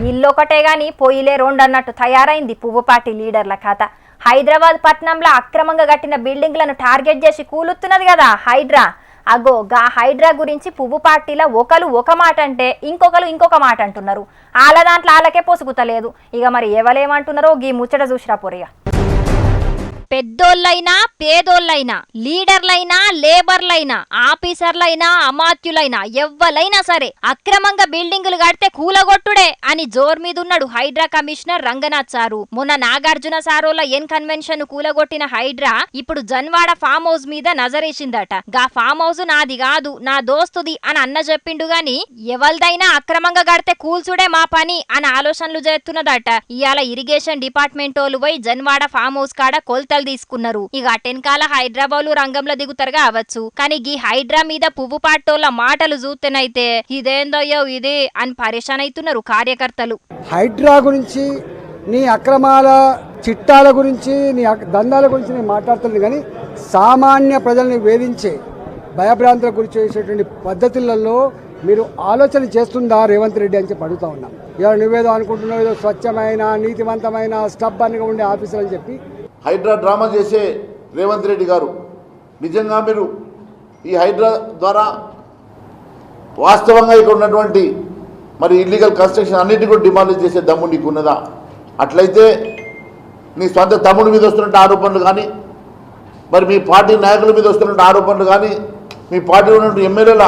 ఇల్లొకటే గాని పొయ్యిలే రెండు అన్నట్టు తయారైంది పువ్వు పార్టీ లీడర్ల కథ. హైదరాబాద్ పట్టణంలో అక్రమంగా కట్టిన బిల్డింగ్లను టార్గెట్ చేసి కూలుతున్నది కదా హైడ్రా. అగో గా హైడ్రా గురించి పువ్వు పార్టీలో ఒకరు ఒక మాట అంటే ఇంకొకరు ఇంకొక మాట అంటున్నారు. వాళ్ళ దాంట్లో వాళ్ళకే పొసుగుతలేదు. ఇక మరి ఎవలేమంటున్నారో గీ ముచ్చట చూసిరా పొరిగా. పెద్దోళ్ళైనా పేదోళ్ళైనా లీడర్లైనా లేబర్లైనా ఆఫీసర్లైనా అమాత్యులైనా ఎవ్వలైనా సరే అక్రమంగా బిల్డింగులు కడితే కూలగొట్టుడే అని జోర్ మీదున్నాడు హైడ్రా కమిషనర్ రంగనాథ్ సారు. మొన్న నాగార్జున సారోల ఎన్ కన్వెన్షన్ కూలగొట్టిన హైడ్రా ఇప్పుడు జన్వాడ ఫామ్ హౌస్ మీద నజరేసిందట. గా ఫామ్ హౌస్ నాది కాదు నా దోస్తుది అని అన్న చెప్పిండు గాని ఎవల్దైనా అక్రమంగా కడితే కూల్చుడే మా పని అని ఆలోచనలు చేస్తున్నదట. ఇయాల ఇరిగేషన్ డిపార్ట్మెంట్ వాళ్ళు పోయి జన్వాడ ఫామ్ హౌస్ కాడ కొలతలు తీసుకున్నారు. ఇక అటెన్కాల హైదరాబాద్ రంగంలో దిగుతారుగా అవచ్చు. కానీ ఈ హైడ్రా మీద పువ్వు పాటోళ్ళ మాటలు చూస్తేనైతే ఇదేందయ్యో ఇది అని పరేషాన్ అవుతున్నారు కార్యకర్తలు. హైడ్రా గురించి నీ అక్రమాల చిట్టాల గురించి నీ దందాల గురించి నేను మాట్లాడుతుంది కానీ సామాన్య ప్రజల్ని వేధించే భయభ్రాంతుల గురించి చేసేటువంటి పద్ధతులలో మీరు ఆలోచన చేస్తుందా రేవంత్ రెడ్డి అని చెప్పి అడుగుతా ఉన్నాం. ఇవాళ నువ్వేదో అనుకుంటున్నావు ఏదో స్వచ్ఛమైన నీతివంతమైన స్టబ్బన్గా ఉండే ఆఫీసర్ అని చెప్పి హైడ్రా డ్రామా చేసే రేవంత్ రెడ్డి గారు నిజంగా మీరు ఈ హైడ్రా ద్వారా వాస్తవంగా ఇక్కడ ఉన్నటువంటి మరి ఇల్లీగల్ కన్స్ట్రక్షన్ అన్నిటి కూడా డిమాలిష్ చేసే దమ్ము నీకు ఉన్నదా? అట్లయితే నీ సొంత తమ్ముడి మీద వస్తున్న ఆరోపణలు కానీ మరి మీ పార్టీ నాయకుల మీద వస్తున్న ఆరోపణలు కానీ మీ పార్టీలో ఉన్నటువంటి ఎమ్మెల్యేల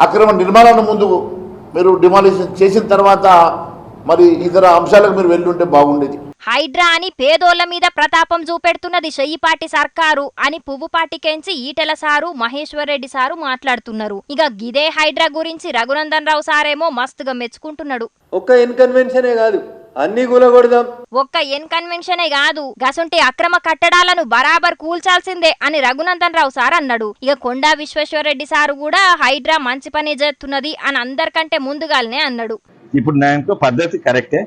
అక్రమ నిర్మాణాల ముందు మీరు డిమాలిషన్ చేసిన తర్వాత మరి ఇతర అంశాలకు మీరు వెళ్ళుంటే బాగుండేది. హైడ్రా అని పేదోళ్ల మీద ప్రతాపం చూపెడుతున్నది చెయ్యిపాటి సర్కారు అని పువ్వు పార్టీకెంచి ఈటెల సారు మహేశ్వర్ రెడ్డి సారు మాట్లాడుతున్నారు. ఇక గిదే హైడ్రా గురించి రఘునందన్ రావు సారేమో మస్తుగా మెచ్చుకుంటున్నాడు. ఒక్క ఎన్ కన్వెన్షనే కాదు అన్ని కూలగొడదాం. ఒక్క ఎన్ కన్వెన్షనే కాదు గసుంటి అక్రమ కట్టడాలను బరాబర్ కూల్చాల్సిందే అని రఘునందన్ రావు సార్ అన్నాడు. ఇక కొండా విశ్వేశ్వరరెడ్డి సారు కూడా హైడ్రా మంచి పని చేస్తున్నది అని అందరికంటే ముందుగానే అన్నాడు. ఇప్పుడు నా పద్ధతి కరెక్టే.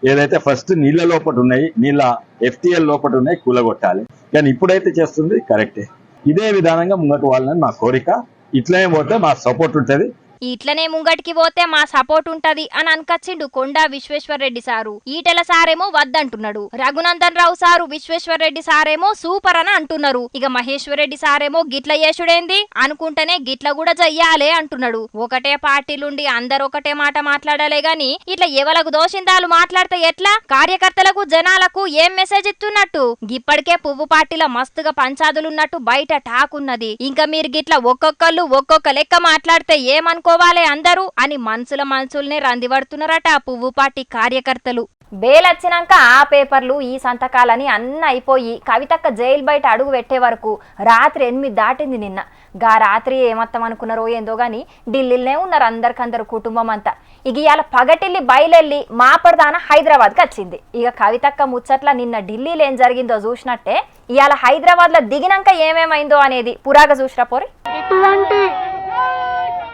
ఏదైతే ఫస్ట్ నీళ్ళ లోపల ఉన్నాయి, నీళ్ళ ఎఫ్టీఎల్ లోపల ఉన్నాయి కూలగొట్టాలి. కానీ ఇప్పుడైతే చేస్తుంది కరెక్టే. ఇదే విధానంగా ముంగటి వాళ్ళని మా కోరిక. ఇట్లనే పోతే మా సపోర్ట్ ఉంటుంది. ఇట్లనే ముంగటికి పోతే మా సపోర్ట్ ఉంటది అని అనుకొచ్చిండు కొండా Vishweshwar Reddy sir. Etela సారేమో వద్దంటున్నాడు. Raghunandan Rao sir Vishweshwar Reddy సారేమో super అని అంటున్నారు. ఇక మహేశ్వర్ రెడ్డి సారేమో గిట్ల చేసుడేంది అనుకుంటేనే గిట్ల కూడా చెయ్యాలే అంటున్నాడు. ఒకటే పార్టీలుండి అందరు ఒకటే మాట మాట్లాడాలే గాని ఇట్లా ఎవలకు దోషిందాలు మాట్లాడితే ఎట్లా? కార్యకర్తలకు జనాలకు ఏం మెసేజ్ ఇస్తున్నట్టు? ఇప్పటికే పువ్వు పార్టీలో మస్తుగా పంచాదులున్నట్టు బయట టాక్ ఉన్నది. ఇంకా మీరు గిట్ల ఒక్కొక్కళ్ళు ఒక్కొక్క లెక్క మాట్లాడితే ఏమనుకోవాలి అందరూ అని మనసుల్నే రందిపడుతున్నారట పువ్వు పార్టీ కార్యకర్తలు. బేల్ వచ్చినాక ఆ పేపర్లు ఈ సంతకాలని అన్న అయిపోయి కవితక్క జైలు బయట అడుగు పెట్టే వరకు రాత్రి 8 దాటింది నిన్న. గా రాత్రి ఏమత్తం అనుకున్నారో ఏందో గాని ఢిల్లీలోనే ఉన్నారు అందరికందరు కుటుంబం అంతా. ఇక ఇవాళ పగటిల్లి బయలెల్లి మాపడదాన హైదరాబాద్కి వచ్చింది. ఇక కవితక్క ముచ్చట్ల నిన్న ఢిల్లీలో ఏం జరిగిందో చూసినట్టే ఇవాళ హైదరాబాద్ లో దిగినాక ఏమేమైందో అనేది పురాగా చూసిరా పోరి.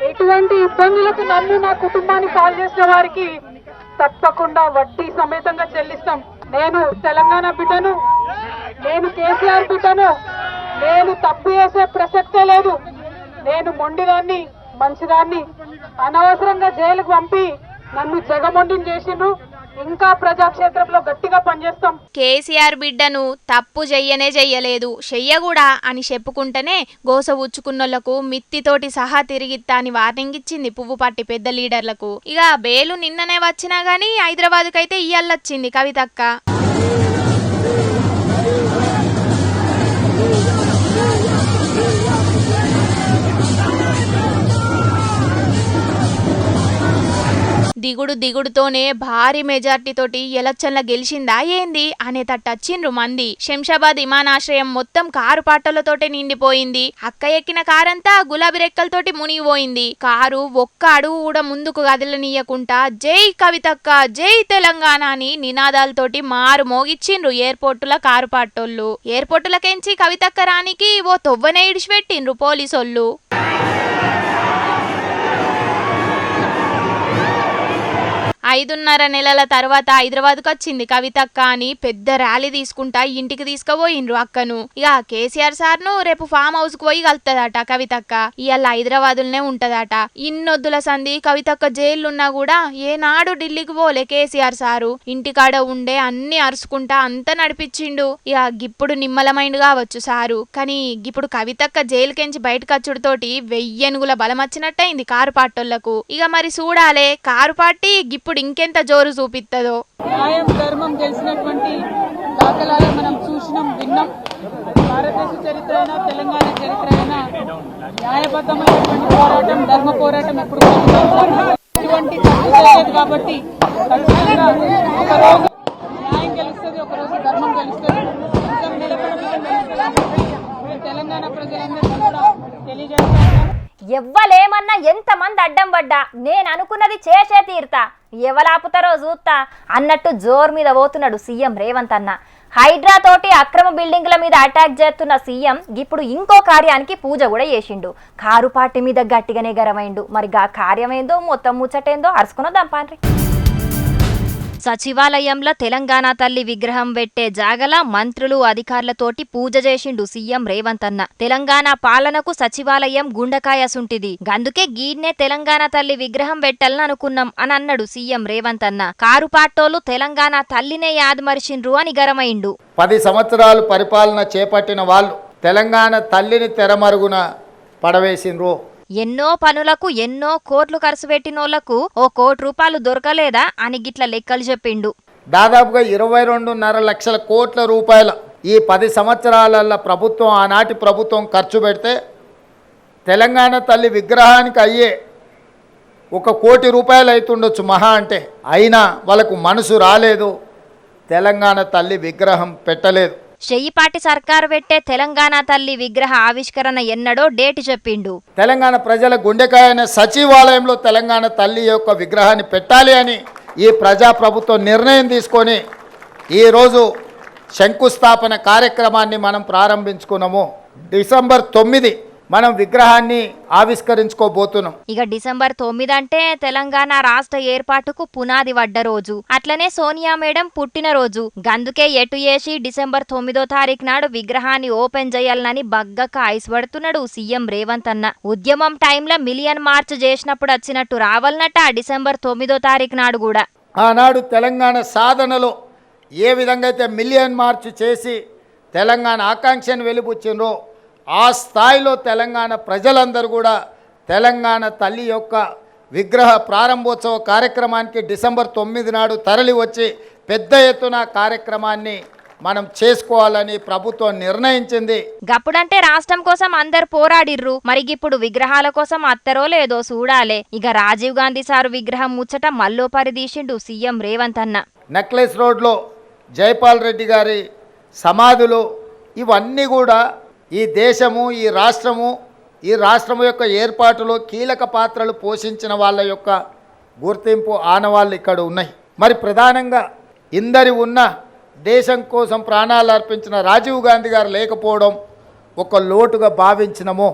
ఎటువంటి ఇబ్బందులకు నన్ను నా కుటుంబాన్ని కాల్ చేసిన వారికి తప్పకుండా వడ్డీ సమేతంగా చెల్లిస్తాం. నేను తెలంగాణ బిడ్డను, నేను కేసీఆర్ బిడ్డను, నేను తప్పు చేసే ప్రసక్తే లేదు. నేను మొండిదాన్ని, మంచిదాన్ని. అనవసరంగా జైలుకు పంపి నన్ను జగమొండిని చేసిండ్రు. ఇంకా ప్రజాక్షేత్రంలో గట్టిగా పనిచేస్తాం. కేసీఆర్ బిడ్డను తప్పు చెయ్యలేదు చెయ్యకూడా అని చెప్పుకుంటేనే గోస ఉచ్చుకున్నోళ్లకు మిత్తితోటి సహా తిరిగిత్తా అని వార్నింగ్ ఇచ్చింది పువ్వు పార్టీ పెద్ద లీడర్లకు. ఇక బేలు నిన్ననే వచ్చినా గానీ హైదరాబాద్కి అయితే ఇయ్యాలొచ్చింది కవితక్క. దిగుడుతోనే భారీ మెజార్టీ తోటి ఎలక్షన్ల గెలిచిందా ఏంది అనేటట్టచ్చిండ్రు మంది. శంషాబాద్ విమానాశ్రయం మొత్తం కారు పాటలతోటే నిండిపోయింది. అక్క ఎక్కిన కారంతా గులాబీ రెక్కలతోటి మునిగిపోయింది. కారు ఒక్క అడుగు కూడా ముందుకు కదలనీయకుండా జై కవితక్క జై తెలంగాణ అని నినాదాలతోటి మారు మోగిచ్చిండ్రు ఎయిర్పోర్టుల కారు పాటోళ్ళు. ఎయిర్పోర్టులకెంచి కవితక్క రానికి ఓ తొవ్వనే ఇడిచిపెట్టిండ్రు పోలీసోళ్ళు. 5.5 నెలల తర్వాత హైదరాబాద్కు వచ్చింది కవితక్క అని పెద్ద ర్యాలీ తీసుకుంటా ఇంటికి తీసుకుపోయిండ్రు అక్కను. ఇక కేసీఆర్ సార్ను రేపు ఫామ్ హౌస్ కు పోయి కలుతుందట కవితక్క. ఇవాళ హైదరాబాదులోనే ఉంటదట. ఇన్నొద్దుల సంధి కవితక్క జైలున్నా కూడా ఏనాడు ఢిల్లీకి పోలే కేసీఆర్ సారు. ఇంటికాడ ఉండే అన్ని అరుచుకుంటా అంతా నడిపించిండు. ఇక గిప్పుడు నిమ్మలమైండ్ కావచ్చు సారు, కానీ గిప్పుడు కవితక్క జైలుకెంచి బయటకు వచ్చుడుతోటి 1000 ఏనుగుల బలం వచ్చినట్టయింది కారు పాటోళ్లకు. ఇక మరి చూడాలే కారు పార్టీ గిప్పుడు ఇంకెంత జోరు చూపిస్తుందో. న్యాయం ధర్మం గెలిచినటువంటి దాఖలాలు మనం చూసినాం, విన్నాం. భారతదేశ చరిత్ర అయినా తెలంగాణ చరిత్ర అయినా న్యాయబద్ధమైనటువంటి పోరాటం, ధర్మ పోరాటం ఎప్పుడు ఇటువంటి తప్పు చేయలేదు కాబట్టి ఖచ్చితంగా ఒకరోజు న్యాయం గెలుస్తుంది, ఒకరోజు ధర్మం గెలుస్తుంది, నిజం నిలబడడం గెలుస్తుంది. తెలంగాణ ప్రజలందరికీ కూడా తెలియజేస్తాను. ఎవ్వలేమన్నా ఎంతమంది అడ్డం పడ్డా నేను అనుకున్నది చేసే తీరుతా, ఎవలాపుతారో చూస్తా అన్నట్టు జోరు మీద పోతున్నాడు సీఎం రేవంత్ అన్న. హైడ్రా తోటి అక్రమ బిల్డింగ్ల మీద అటాక్ చేస్తున్న సీఎం ఇప్పుడు ఇంకో కార్యానికి పూజ కూడా చేసిండు. కారు పార్టీ మీద గట్టిగానే గరమైండు. మరి గా కార్యమేందో మొత్తం ముచ్చటేందో అరుచుకున్నదాం పాండ్రి. సచివాలయంలో తెలంగాణ తల్లి విగ్రహం పెట్టే జాగల మంత్రులు అధికారులతోటి పూజ చేసిండు సీఎం రేవంత్ అన్న. తెలంగాణ పాలనకు సచివాలయం గుండకాయ సుంటిది, గందుకే గీడ్నే తెలంగాణ తల్లి విగ్రహం పెట్టాలని అనుకున్నాం అని అన్నాడు సీఎం రేవంత్ అన్న. కారు పాటోలు తెలంగాణ తల్లినే యాదమరిచిండ్రు అని గరమైండు. 10 సంవత్సరాలు పరిపాలన చేపట్టిన వాళ్ళు తెలంగాణ తల్లిని తెరమరుగున పడవేసిండ్రు. ఎన్నో పనులకు ఎన్నో కోట్లు ఖర్చు పెట్టినోళ్లకు ఓ ₹1 కోటి దొరకలేదా అని గిట్ల లెక్కలు చెప్పిండు. దాదాపుగా 22.5 లక్షల కోట్ల రూపాయల ఈ 10 సంవత్సరాల ప్రభుత్వం, ఆనాటి ప్రభుత్వం ఖర్చు పెడితే తెలంగాణ తల్లి విగ్రహానికి అయ్యే ₹1 కోటి అవుతుండొచ్చు మహా అంటే. అయినా వాళ్ళకు మనసు రాలేదు, తెలంగాణ తల్లి విగ్రహం పెట్టలేదు. చెయ్యిపాటి సర్కారు పెట్టే తెలంగాణ తల్లి విగ్రహ ఆవిష్కరణ ఎన్నడో డేట్ చెప్పిండు. తెలంగాణ ప్రజల గుండెకాయన సచివాలయంలో తెలంగాణ తల్లి యొక్క విగ్రహాన్ని పెట్టాలి అని ఈ ప్రజాప్రభుత్వం నిర్ణయం తీసుకొని ఈరోజు శంకుస్థాపన కార్యక్రమాన్ని మనం ప్రారంభించుకున్నాము. డిసెంబర్ 9 మనం విగ్రహాన్ని ఆవిష్కరించుకోబోతున్నాం. ఇక డిసెంబర్ 9 అంటే తెలంగాణ రాష్ట్ర ఏర్పాటుకు పునాది పడ్డ రోజు, అట్లనే సోనియా మేడం పుట్టినరోజు. గందుకే ఎటు చేసి డిసెంబర్ 9వ తారీఖు నాడు విగ్రహాన్ని ఓపెన్ చేయాలని బగ్గక ఐస్పడుతున్నాడు సీఎం రేవంత్ అన్న. ఉద్యమం టైంలో మిలియన్ మార్చ్ చేసినప్పుడు వచ్చినట్టు రావాలన్నట డిసెంబర్ 9వ తారీఖు నాడు కూడా. ఆనాడు తెలంగాణ సాధనలో ఏ విధంగా అయితే మిలియన్ మార్చ్ చేసి తెలంగాణ ఆకాంక్షను వెలిబుచ్చిండ్రో ఆ స్థాయిలో తెలంగాణ ప్రజలందరూ కూడా తెలంగాణ తల్లి యొక్క విగ్రహ ప్రారంభోత్సవ కార్యక్రమానికి డిసెంబర్ 9 నాడు తరలి వచ్చి పెద్ద ఎత్తున కార్యక్రమాన్ని మనం చేసుకోవాలని ప్రభుత్వం నిర్ణయించింది. గప్పుడంటే రాష్ట్రం కోసం అందరు పోరాడిర్రు, మరి ఇప్పుడు విగ్రహాల కోసం అత్తరో లేదో చూడాలే. ఇక రాజీవ్ గాంధీ సారు విగ్రహం ముచ్చట మల్లో పరిదీసిండు సీఎం రేవంత్ అన్న. నెక్లెస్ రోడ్లో జైపాల్ రెడ్డి గారి సమాధులు ఇవన్నీ కూడా ఈ దేశము, ఈ రాష్ట్రము యొక్క ఏర్పాటులో కీలక పాత్రలు పోషించిన వాళ్ళ యొక్క గుర్తింపు ఆనవాళ్ళు ఇక్కడ ఉన్నాయి. మరి ప్రధానంగా ఇందరి ఉన్న దేశం కోసం ప్రాణాలు అర్పించిన రాజీవ్ గాంధీ గారు లేకపోవడం ఒక లోటుగా భావించినము.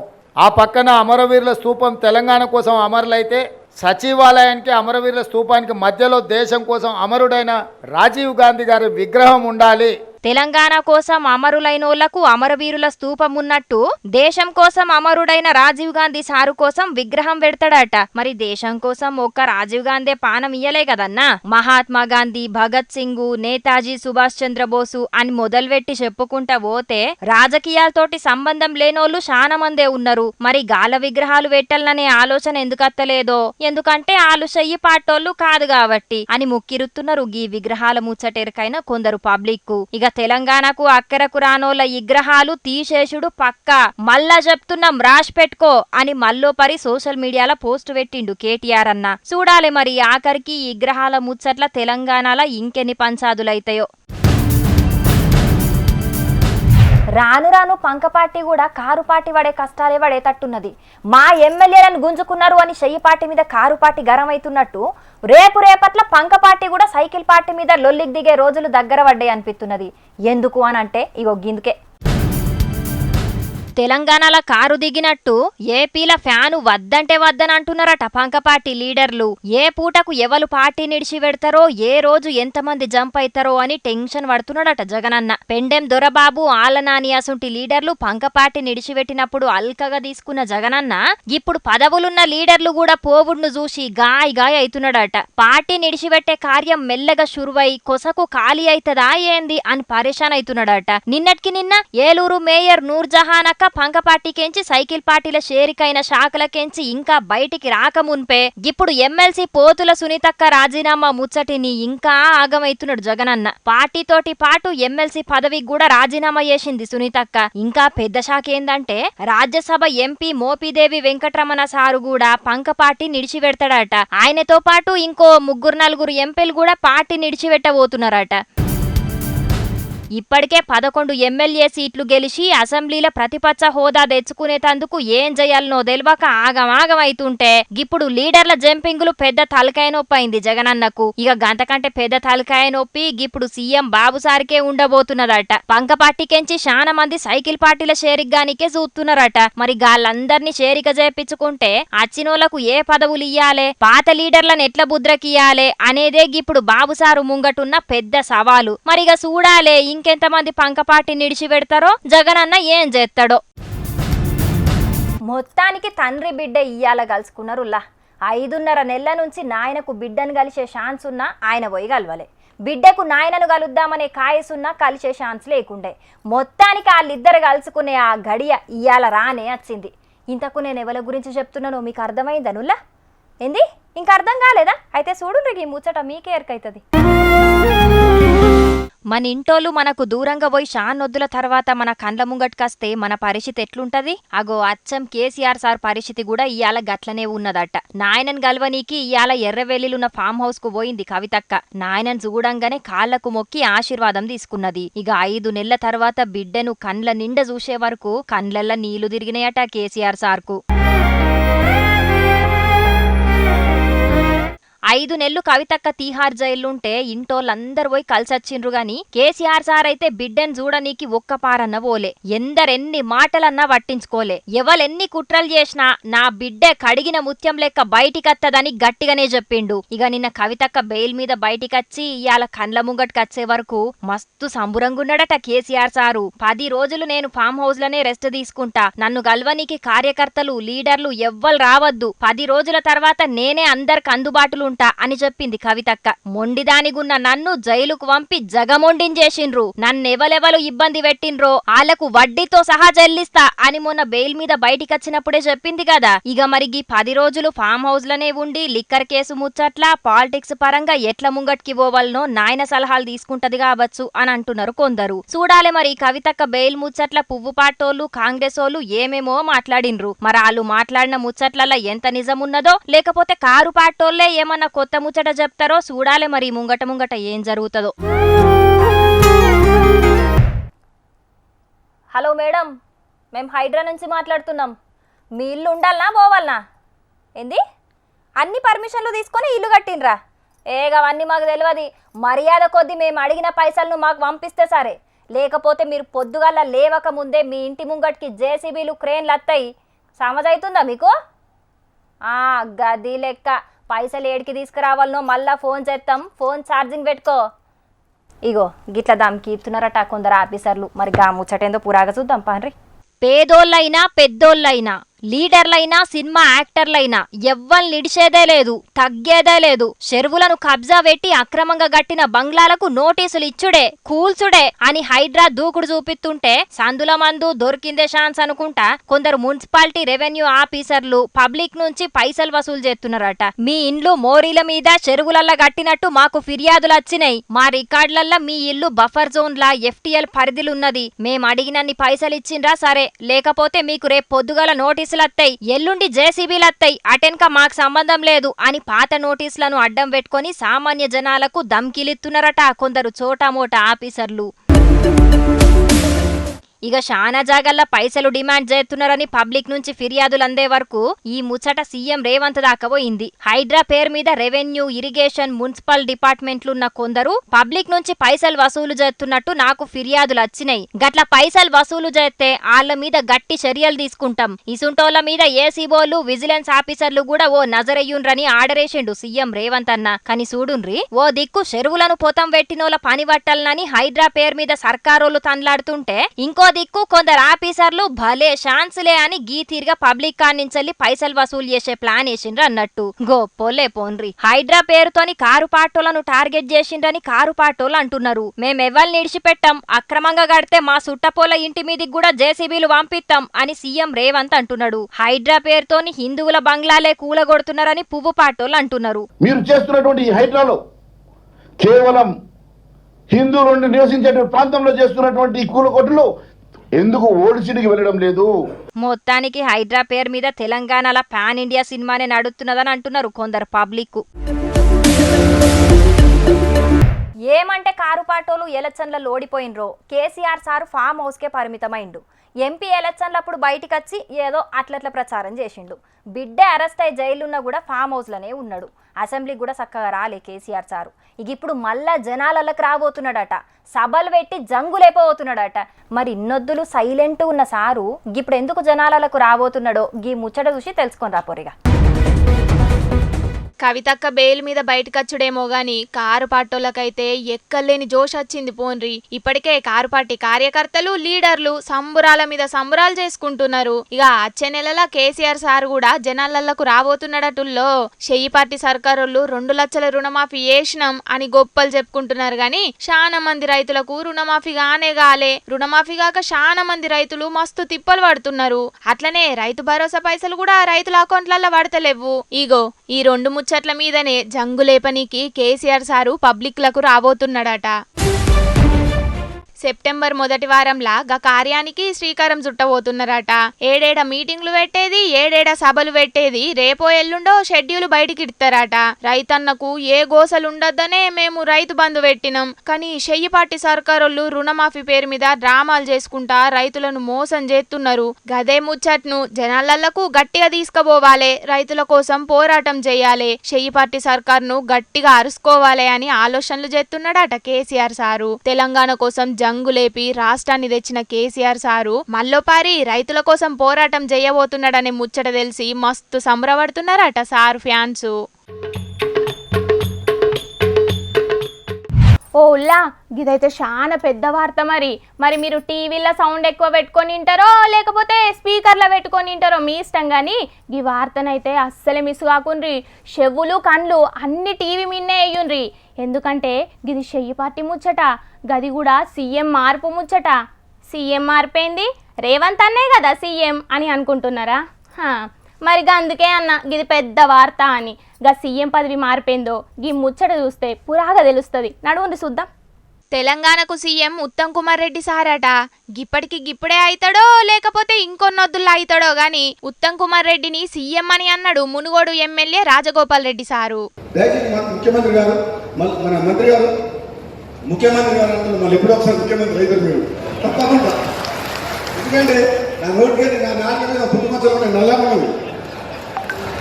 ఆ పక్కన అమరవీరుల స్తూపం తెలంగాణ కోసం అమరులైతే సచివాలయానికి అమరవీరుల స్తూపానికి మధ్యలో దేశం కోసం అమరుడైన రాజీవ్ గాంధీ గారి విగ్రహం ఉండాలి. తెలంగాణ కోసం అమరులైనోళ్లకు అమరవీరుల స్తూపం ఉన్నట్టు దేశం కోసం అమరుడైన రాజీవ్ గాంధీ సారు కోసం విగ్రహం పెడతాడట. మరి దేశం కోసం ఒక్క రాజీవ్ గాంధీ పానం ఇయ్యలే కదన్నా. మహాత్మా గాంధీ, భగత్ సింగ్, నేతాజీ సుభాష్ చంద్రబోసు అని మొదలుపెట్టి చెప్పుకుంటా పోతే రాజకీయాలతోటి సంబంధం లేనోళ్లు చాలా మందే ఉన్నారు. మరి గాల విగ్రహాలు పెట్టాలనే ఆలోచన ఎందుకత్తలేదో, ఎందుకంటే ఆలు చెయ్యి పాటోళ్ళు కాదు కాబట్టి అని ముక్కిరుతున్నారు గీ విగ్రహాల ముచ్చటెరకైన కొందరు పబ్లిక్. ఇక తెలంగాణకు అక్కరకు రానోళ్ళ విగ్రహాలు తీసేసుడు పక్కా, మళ్ళా చెప్తున్నాం రాసి పెట్టుకో అని మల్లోపరి సోషల్ మీడియాలో పోస్ట్ పెట్టిండు కేటీఆర్ అన్న. చూడాలి మరి ఆఖరికి ఈ విగ్రహాల ముచ్చట్ల తెలంగాణలో ఇంకెన్ని పంచాదులైతాయో. రాను రాను పంక పార్టీ కూడా కారు పార్టీ పడే కష్టాలే పడేటట్టున్నది. మా ఎమ్మెల్యేలను గుంజుకున్నారు అని చెయ్యి పార్టీ మీద కారు పార్టీ గరం అవుతున్నట్టు రేపట్ల పంక పార్టీ కూడా సైకిల్ పార్టీ మీద లొల్లికి దిగే రోజులు దగ్గర పడ్డాయి అనిపిస్తున్నది. ఎందుకు అనంటే ఇగో గిందుకే. తెలంగాణలో కారు దిగినట్టు ఏపీల ఫ్యాను వద్దంటే వద్దనంటున్నారట పంక పార్టీ లీడర్లు. ఏ పూటకు ఎవరు పార్టీ నిడిచి పెడతారో, ఏ రోజు ఎంతమంది జంప్ అవుతారో అని టెన్షన్ పడుతున్నాడట జగనన్న. పెండెం దొరబాబు, ఆలనాని అసుంటి లీడర్లు పంక పార్టీ నిడిచిపెట్టినప్పుడు అల్కగా తీసుకున్న జగనన్న ఇప్పుడు పదవులున్న లీడర్లు కూడా పోవుడును చూసి గాయ అవుతున్నాడట. పార్టీ నిడిచిపెట్టే కార్యం మెల్లగా షురువై కొసకు ఖాళీ అవుతుందా ఏంది అని పరేషాన్ అవుతున్నాడట. నిన్నటికి నిన్న ఏలూరు మేయర్ నూర్జహాన్ అక్క పంక పార్టీకెంచి సైకిల్ పార్టీల షేరికైన శాఖలకెంచి ఇంకా బయటికి రాకమున్పే ఇప్పుడు ఎమ్మెల్సీ పోతుల సునీతక్క రాజీనామా ముచ్చటిని ఇంకా ఆగమైతున్నాడు జగనన్న. పార్టీతోటి పాటు ఎమ్మెల్సీ పదవికి కూడా రాజీనామా చేసింది సునీతక్క. ఇంకా పెద్ద శాఖ ఏందంటే రాజ్యసభ ఎంపీ మోపిదేవి వెంకటరమణ సారు కూడా పంక పార్టీ నిడిచిపెడతాడట. ఆయనతో పాటు ఇంకో 3-4 ఎంపీలు కూడా పార్టీ నిడిచిపెట్టబోతున్నారట. ఇప్పటికే 11 ఎమ్మెల్యే సీట్లు గెలిచి అసెంబ్లీలో ప్రతిపక్ష హోదా తెచ్చుకునేటందుకు ఏం చేయాలనో తెలియక ఆగమైతుంటే ఇప్పుడు లీడర్ల జంపింగులు పెద్ద తలకాయ నొప్పి అయింది జగనన్నకు. ఇక గంతకంటే పెద్ద తలకాయ నొప్పి ఇప్పుడు సీఎం బాబు సారికే ఉండబోతున్నదట. పంక పార్టీకెంచి చాలా మంది సైకిల్ పార్టీల షేరిగ్గానికే చూస్తున్నారట. మరి గాళ్ళందరినీ షేరిక చేపించుకుంటే అచ్చినోళ్లకు ఏ పదవులు ఇయ్యాలే, పాత లీడర్లను ఎట్ల బుద్రకియ్యాలే అనేదే ఇప్పుడు బాబు సారు ముంగటున్న పెద్ద సవాలు. మరిగా చూడాలే ఇంకెంతమంది పంక పార్టీ నిడిచిపెడతారో, జగనన్న ఏం చేస్తాడో. మొత్తానికి తండ్రి బిడ్డ ఇయ్యాల కలుసుకున్నారులా. 5.5 నెలల నుంచి నాయనకు బిడ్డను కలిసే ఛాన్స్ ఉన్నా ఆయన పోయి కలవలే. బిడ్డకు నాయనను కలుద్దామనే కాయసున్నా కలిసే ఛాన్స్ లేకుండే. మొత్తానికి వాళ్ళిద్దరు కలుసుకునే ఆ గడియ ఇయ్యాల రానే వచ్చింది. ఇంతకు నేను ఎవరి గురించి చెప్తున్నానో మీకు అర్థమైందనుల్లా? ఏంది ఇంకా అర్థం కాలేదా? అయితే చూడు ఈ ముచ్చట మీకే ఎరకైతుంది. మన ఇంటోళ్ళు మనకు దూరంగా పోయి షాన్నొద్దుల తర్వాత మన కండ్ల ముంగట్కొస్తే మన పరిస్థితి ఎట్లుంటది? అగో అచ్చం కేసీఆర్ సార్ పరిస్థితి కూడా ఇయాల గట్లనే ఉన్నదట. నాయనన్ గల్వనీకి ఇయాల ఎర్రవెల్లిలున్న ఫామ్ హౌస్ కు పోయింది కవితక్క. నాయనన్ చూడంగానే కాళ్లకు మొక్కి ఆశీర్వాదం తీసుకున్నది. ఇక 5 నెలల తర్వాత బిడ్డను కండ్ల నిండా చూసే వరకు కండ్లల్ల నీళ్లు తిరిగినాయట కేసీఆర్ సార్కు. 5 నెలలు కవితక్క తీహార్ జైలుంటే ఇంటోళ్ళందరూ పోయి కలిసొచ్చిండ్రు గాని కేసీఆర్ సార్ అయితే బిడ్డను చూడనీకి ఒక్క పారన్న పోలే. ఎందరెన్ని మాటలన్నా పట్టించుకోలే. ఎవలెన్ని కుట్రలు చేసినా నా బిడ్డే కడిగిన ముత్యం లెక్క బయటికత్తదని గట్టిగానే చెప్పిండు. ఇక నిన్న కవితక్క బెయిల్ మీద బయటికచ్చి ఇయాల కండ్ల ముంగట్కొచ్చే వరకు మస్తు సంబురంగున్నాడట కేసీఆర్ సారు. 10 రోజులు నేను ఫామ్ హౌస్ లనే రెస్ట్ తీసుకుంటా, నన్ను గల్వనీకి కార్యకర్తలు లీడర్లు ఎవ్వరు రావద్దు, 10 రోజుల తర్వాత నేనే అందరికి అందుబాటులో అని చెప్పింది కవితక్క. మొండిదానిగున్న నన్ను జైలుకు పంపి జగమొండించేసిండ్రు, నన్నెవలెవలు ఇబ్బంది పెట్టిండ్రో ఆళ్లకు వడ్డీతో సహా చెల్లిస్తా అని మొన్న బెయిల్ మీద బయటికొచ్చినప్పుడే చెప్పింది కదా. ఇక మరిగి 10 రోజులు ఫామ్ హౌస్ లనే ఉండి లిక్కర్ కేసు ముచ్చట్లా పాలిటిక్స్ పరంగా ఎట్ల ముంగట్కి పోవాలనో నాయన సలహాలు తీసుకుంటది కావచ్చు అని అంటున్నారు కొందరు. చూడాలి మరి కవితక్క బెయిల్ ముచ్చట్ల పువ్వు పాటోళ్ళు కాంగ్రెస్ వాళ్ళు ఏమేమో మాట్లాడిండ్రు. మరి వాళ్ళు మాట్లాడిన ముచ్చట్లలో ఎంత నిజమున్నదో లేకపోతే కారు పాటోళ్లే ఏమన్నా కొత్త ముచ్చట చెప్తారో చూడాలి మరి ముంగట ఏం జరుగుతుందో. హలో మేడం, మేము హైడ్రా నుంచి మాట్లాడుతున్నాం. మీ ఇల్లు ఉండాలనా పోవాలనా? ఏంది అన్ని పర్మిషన్లు తీసుకొని ఇల్లు కట్టినరా? అవన్నీ మాకు తెలియదు. మర్యాద కొద్దీ మేము అడిగిన పైసలను మాకు పంపిస్తే సరే, లేకపోతే మీరు పొద్దుగల్లా లేవక ముందే మీ ఇంటి ముంగటికి జేసీబీలు క్రేన్లు వస్తాయి. సమజైతుందా మీకు? గది లెక్క. పైసలు ఏడికి తీసుకురావాలనో మళ్ళా ఫోన్ చేస్తాం, ఫోన్ ఛార్జింగ్ పెట్టుకో. ఇగో గిట్ల దానికి ఇస్తున్నారట కొందరు ఆఫీసర్లు. మరి గా ముచ్చటేందో పురాగా చూద్దాం పాండ్రి. పేదోళ్ళైనా పెద్దోళ్ళైనా లీడర్లైనా సినిమా యాక్టర్లైనా ఎవ్వల్ని నిడిచేదే లేదు, తగ్గేదే లేదు. చెరువులను కబ్జా పెట్టి అక్రమంగా గట్టిన బంగ్లాలకు నోటీసులు ఇచ్చుడే, కూల్చుడే అని హైడ్రా దూకుడు చూపిస్తుంటే సందుల మందు దొరికిందే ఛాన్స్ అనుకుంటా కొందరు మున్సిపాలిటీ రెవెన్యూ ఆఫీసర్లు పబ్లిక్ నుంచి పైసలు వసూలు చేస్తున్నారట. మీ ఇండ్లు మోరీల మీద చెరువులల్లా గట్టినట్టు మాకు ఫిర్యాదులు వచ్చినాయి. మా రికార్డులల్లా మీ ఇల్లు బఫర్ జోన్ లా FTL పరిధిలున్నది. మేం అడిగినన్ని పైసలు ఇచ్చిండ్రా సరే, లేకపోతే మీకు రేపు పొద్దుగల నోటీసులత్తాయి, ఎల్లుండి JCBలత్తాయి, అటెన్క మాకు సంబంధం లేదు అని పాత నోటీసులను అడ్డం పెట్టుకొని సామాన్య జనాలకు ధమ్కిలిస్తున్నారట కొందరు చోటామోటా ఆఫీసర్లు. ఇక శానా జాగల్లా పైసలు డిమాండ్ చేస్తున్నారని పబ్లిక్ నుంచి ఫిర్యాదులు అందే వరకు ఈ ముచ్చట సీఎం రేవంత్ దాకా పోయింది. హైడ్రా పేరు మీద రెవెన్యూ, ఇరిగేషన్, మున్సిపల్ డిపార్ట్మెంట్లున్న కొందరు పబ్లిక్ నుంచి పైసలు వసూలు చేస్తున్నట్టు నాకు ఫిర్యాదులు వచ్చినాయి. గట్ల పైసలు వసూలు చేస్తే వాళ్ళ మీద గట్టి చర్యలు తీసుకుంటాం. ఇసుంటోళ్ల మీద ఏసీబోలు, విజిలెన్స్ ఆఫీసర్లు కూడా ఓ నజరయ్యుండ్రని ఆర్డరేసిండు సీఎం రేవంత్ అన్న. కానీ చూడుండ్రి, ఓ దిక్కు చెరువులను పొతం పెట్టినోళ్ళ పని పట్టాలనని హైడ్రా పేరు మీద సర్కారోళ్లు తన్లాడుతుంటే, ఇంకో దిక్కు కొందరు ఆఫీసర్లు భలే ఛాన్సులే అని గీతీరుగా పబ్లిక్ కానించెల్లి పైసలు వసూలు చేసే ప్లాన్ వేసిండ్రు అన్నట్టు. గొప్పోలే పోన్రి. హైడ్రా పేరుతోని కారు పాటోలను టార్గెట్ చేసిండ్రని కారు పాటోలు అంటున్నారు. మేమెవ్వల్ని నిడిచిపెట్టాం, అక్రమంగా కడితే మా సుట్టపోల ఇంటి మీదికి కూడా JCBలు పంపిస్తాం అని సీఎం రేవంత్ అంటున్నాడు. హైడ్రా పేరుతోని హిందువుల బంగ్లాలే కూలగొడుతున్నారని పువ్వు పాటోలు అంటున్నారు. మీరు చేస్తున్నటువంటి ఈ హైడ్రాలో కేవలం హిందువులు నివసించేటువంటి ప్రాంతంలో చేస్తున్నటువంటి ఈ కూలగొట్టులు ఎందుకు ఓల్డ్ సిటీకి వెళ్ళడం లేదు? మొత్తానికి హైడ్రా పేరు మీద తెలంగాణలో పాన్ ఇండియా సినిమానే నడుస్తున్నదని అంటున్నారు కొందరు పబ్లిక్. ఏమంటే కారు పాటోలు ఎలక్షన్లలో ఓడిపోయినరో కేసీఆర్ సారు ఫామ్ హౌస్కే పరిమితమైండు. ఎంపీ ఎలక్షన్లప్పుడు బయటికి వచ్చి ఏదో అట్లట్ల ప్రచారం చేసిండు. బిడ్డే అరెస్ట్ అయ్యి జైలున్నా కూడా ఫామ్ హౌస్లోనే ఉన్నాడు. అసెంబ్లీకి కూడా చక్కగా రాలే కేసీఆర్ సారు. ఇక ఇప్పుడు మళ్ళా జనాలకి రాబోతున్నాడట, సభలు పెట్టి జంగులేపోతున్నాడట. మరి ఇన్నొద్దులు సైలెంట్ ఉన్న సారు ఇప్పుడు ఎందుకు జనాలకు రాబోతున్నాడో గీ ముచ్చట చూసి తెలుసుకొని రాపోరిగా. కవితక్క బెయిల్ మీద బయటకచ్చుడేమో గాని కారు పాటోళ్ళకైతే ఎక్కలేని జోష్ వచ్చింది పోన్రి. ఇప్పటికే కారు పార్టీ కార్యకర్తలు, లీడర్లు సంబురాల మీద సంబురాలు చేసుకుంటున్నారు. ఇక వచ్చే నెలల కేసీఆర్ సార్ కూడా జనాలకు రాబోతున్నాడటుల్లో. చెయ్యి పార్టీ సర్కారోళ్ళు 2 లక్షల రుణమాఫీ చేసినాం అని గొప్పలు చెప్పుకుంటున్నారు గాని చాలా మంది రైతులకు రుణమాఫీ గానే రుణమాఫీ కాక చాలా మంది రైతులు మస్తు తిప్పలు పడుతున్నారు. అట్లనే రైతు భరోసా పైసలు కూడా రైతుల అకౌంట్లలో పడతలేవు. ఇగో ఈ 2 ముచ్చట్ల మీదనే జంగులేపనికి కేసీఆర్ సారు పబ్లిక్లకు రాబోతున్నాడట. సెప్టెంబర్ మొదటి వారంలా గా కార్యానికి శ్రీకారం చుట్టబోతున్నారట. ఏడేడ మీటింగ్లు పెట్టేది, ఏడేడ సభలు పెట్టేది, రేపో ఎల్లుండో షెడ్యూల్ బయటికి ఇడతారట. రైతన్నకు ఏ గోసలుండద్దనే మేము రైతు బంధు పెట్టినాం. కానీ చెయ్యి పార్టీ సర్కారోళ్ళు రుణమాఫీ పేరు మీద డ్రామాలు చేసుకుంటా రైతులను మోసం చేస్తున్నారు. గదే ముచ్చట్ను జనాలకు గట్టిగా తీసుకుపోవాలే, రైతుల కోసం పోరాటం చేయాలి, చెయ్యి పార్టీ సర్కార్ను గట్టిగా అరుసుకోవాలి అని ఆలోచనలు చేస్తున్నాడట కేసీఆర్ సారు. తెలంగాణ కోసం జంగులేపి రాష్ట్రాన్ని తెచ్చిన కేసీఆర్ సారు మల్లోపారి రైతుల కోసం పోరాటం చేయబోతున్నాడనే ముచ్చట తెలిసి మస్తు సంబరపడుతున్నారట సారు ఫ్యాన్స్. ఓ ఉల్లా, ఇదైతే చాలా పెద్ద వార్త. మరి మీరు టీవీలో సౌండ్ ఎక్కువ పెట్టుకొని వింటారో లేకపోతే స్పీకర్లో పెట్టుకొని వింటారో మీ ఇష్టం. కానీ ఈ వార్తనైతే అస్సలే మిస్ కాకుండ్రి. చెవులు కళ్ళు అన్ని టీవీ మీదనే వేయుండ్రి. ఎందుకంటే ఇది చెయ్యి పార్టీ ముచ్చట, గది కూడా సీఎం మార్పు ముచ్చట. సీఎం మార్పేంది, రేవంత్ అన్నే కదా సీఎం అని అనుకుంటున్నారా? మరి అందుకే అన్న ఇది పెద్ద వార్త అని. గా సీఎం పదవి మార్పేందో గీ ముచ్చట చూస్తే పురాగా తెలుస్తుంది. నడువుండి చూద్దాం. తెలంగాణకు సీఎం ఉత్తమ్ కుమార్ రెడ్డి సారట. గిప్పటికి అవుతాడో లేకపోతే ఇంకొన్నొద్దుల్లో అవుతాడో గాని ఉత్తమ్ కుమార్ రెడ్డిని సీఎం అని అన్నాడు మునుగోడు ఎమ్మెల్యే రాజగోపాల్ రెడ్డి సారు. ముఖ్యమంత్రి గారు, మన మంత్రి గారు, ముఖ్యమంత్రి గారు అంటారు, మళ్ళీ ఎప్పుడో ఒకసారి ముఖ్యమంత్రి అవుతారు మీరు తప్పకుండా. ఎందుకంటే నా నోటికి నా నాన్న మీద పుట్టుమచ్చలు నల్లమ్మవి